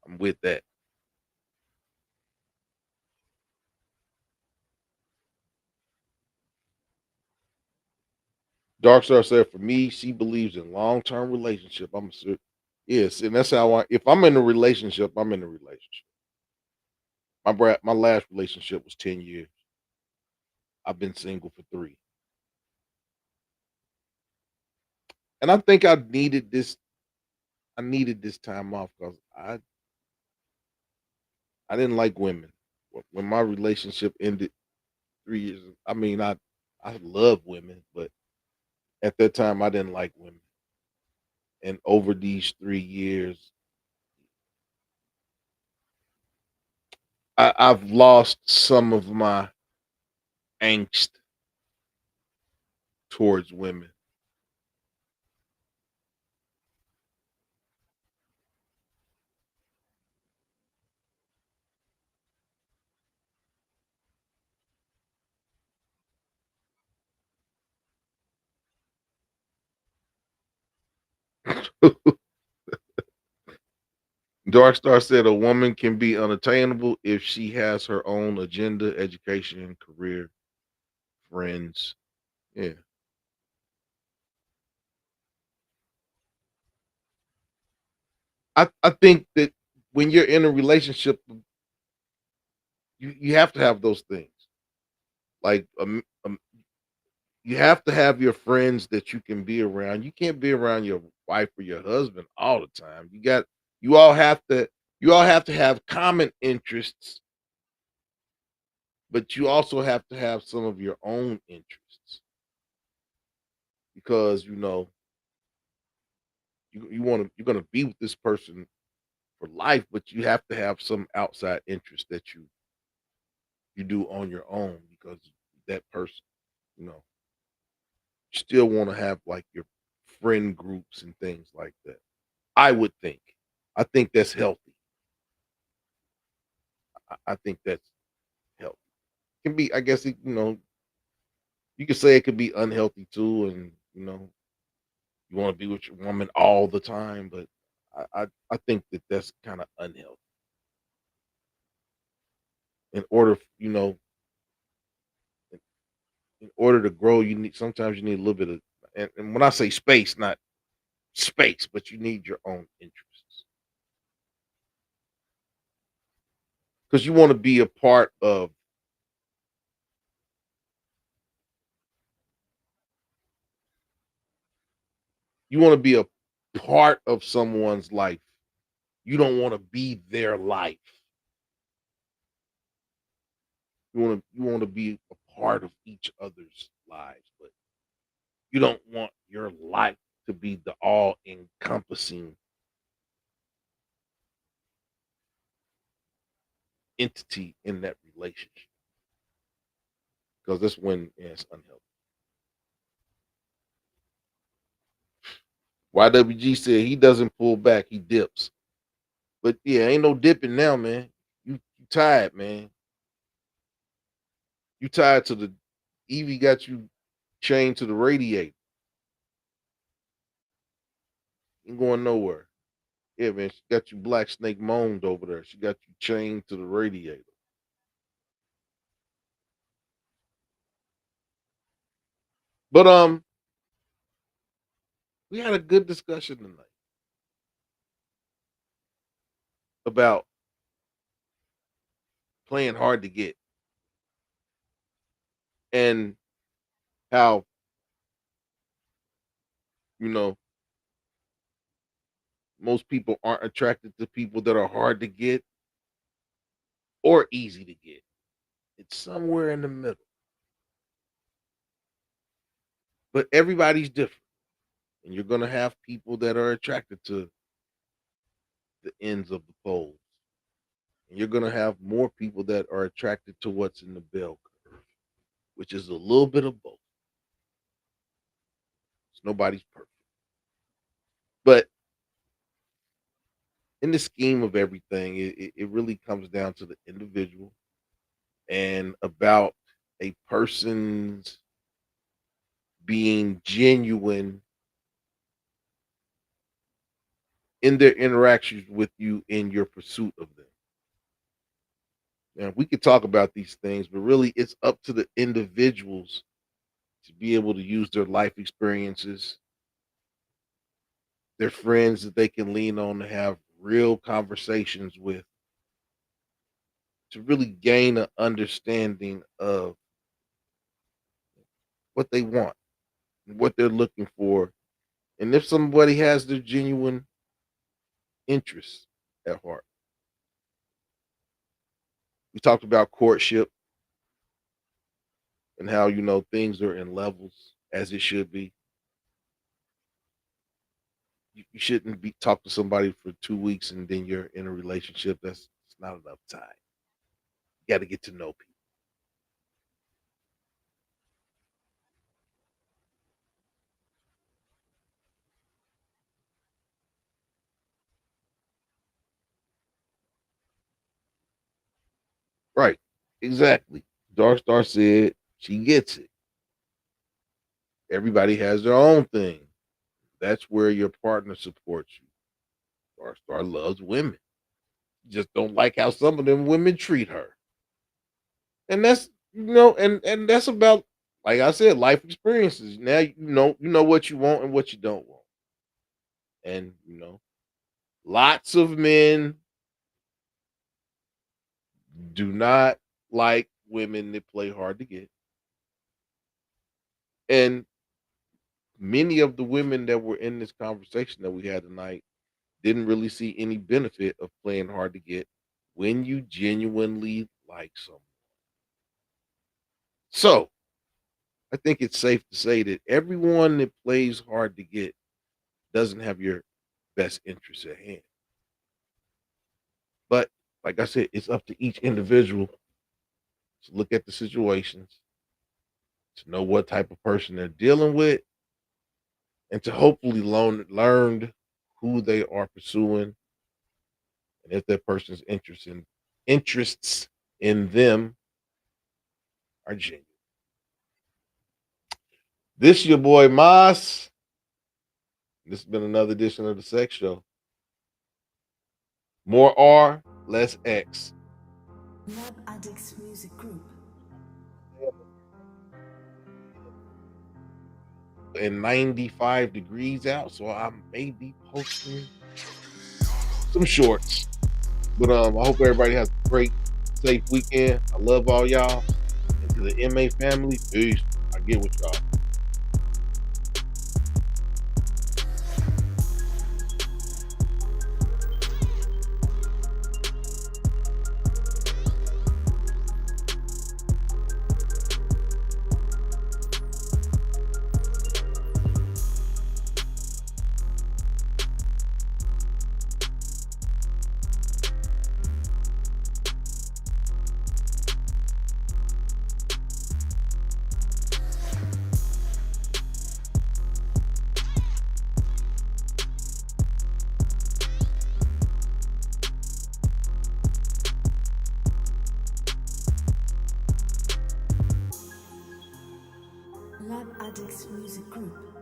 I'm with that. Darkstar said, for me, she believes in long term relationship. Yes, and that's how I. If I'm in a relationship, I'm in a relationship. My last relationship was 10 years. I've been single for 3, and I think I needed this. I needed this time off because I didn't like women. When my relationship ended 3 years, I mean I love women, but at that time I didn't like women. And over these 3 years, I've lost some of my angst towards women. Darkstar said a woman can be unattainable if she has her own agenda, education, career, friends. Yeah. I think that when you're in a relationship, you have to have those things. Like you have to have your friends that you can be around. You can't be around your wife or your husband all the time. You all have to you all have to have common interests, but you also have to have some of your own interests because you're gonna be with this person for life, but you have to have some outside interest that you do on your own because that person, you know, you still want to have like your friend groups and things like that. I would think. I think that's healthy. I think that's healthy. Can be, I guess, you could say it could be unhealthy too, and you want to be with your woman all the time, but I think that that's kind of unhealthy. In order, in order to grow, you need a little bit of, and when I say space, not space, but you need your own interests because you want to be a part of You want to be a part of someone's life. You don't want to be their life. You want to be a part of each other's lives, but you don't want your life to be the all encompassing entity in that relationship, because that's when it's unhealthy. YWG said he doesn't pull back, he dips. But yeah, ain't no dipping now, man. You tired, man. You tied to the Evie got you chained to the radiator. Ain't going nowhere. Yeah, man. She got you black snake moaned over there. She got you chained to the radiator. But we had a good discussion tonight about playing hard to get and how, you know, most people aren't attracted to people that are hard to get or easy to get. It's somewhere in the middle. But everybody's different. And you're going to have people that are attracted to the ends of the poles. And you're going to have more people that are attracted to what's in the bell curve, which is a little bit of both. Nobody's perfect. But in the scheme of everything, it really comes down to the individual and about a person's being genuine in their interactions with you in your pursuit of them. Now, we could talk about these things, but really it's up to the individuals to be able to use their life experiences, their friends that they can lean on to have real conversations with, to really gain an understanding of what they want, what they're looking for, and if somebody has their genuine interests at heart. We talked about courtship and how, things are in levels as it should be. You shouldn't be talk to somebody for 2 weeks and then you're in a relationship. That's not enough time. You got to get to know people. Right. Exactly. Dark Star said she gets it. Everybody has their own thing. That's where your partner supports you. Dark Star loves women. Just don't like how some of them women treat her. And that's and that's about, like I said, life experiences. Now you know what you want and what you don't want. And lots of men do not like women that play hard to get. And many of the women that were in this conversation that we had tonight didn't really see any benefit of playing hard to get when you genuinely like someone. So I think it's safe to say that everyone that plays hard to get doesn't have your best interests at hand. But like I said, it's up to each individual to look at the situations, to know what type of person they're dealing with, and to hopefully learn who they are pursuing, and if that person's interests in them are genuine. This your boy Moss. This has been another edition of the Sex Show. More R, less X. Lab Addicts Music Group. And 95 degrees out, so I may be posting some shorts. But I hope everybody has a great, safe weekend. I love all y'all. And to the MA family, peace. I get with y'all. Lab Addicts Music Group.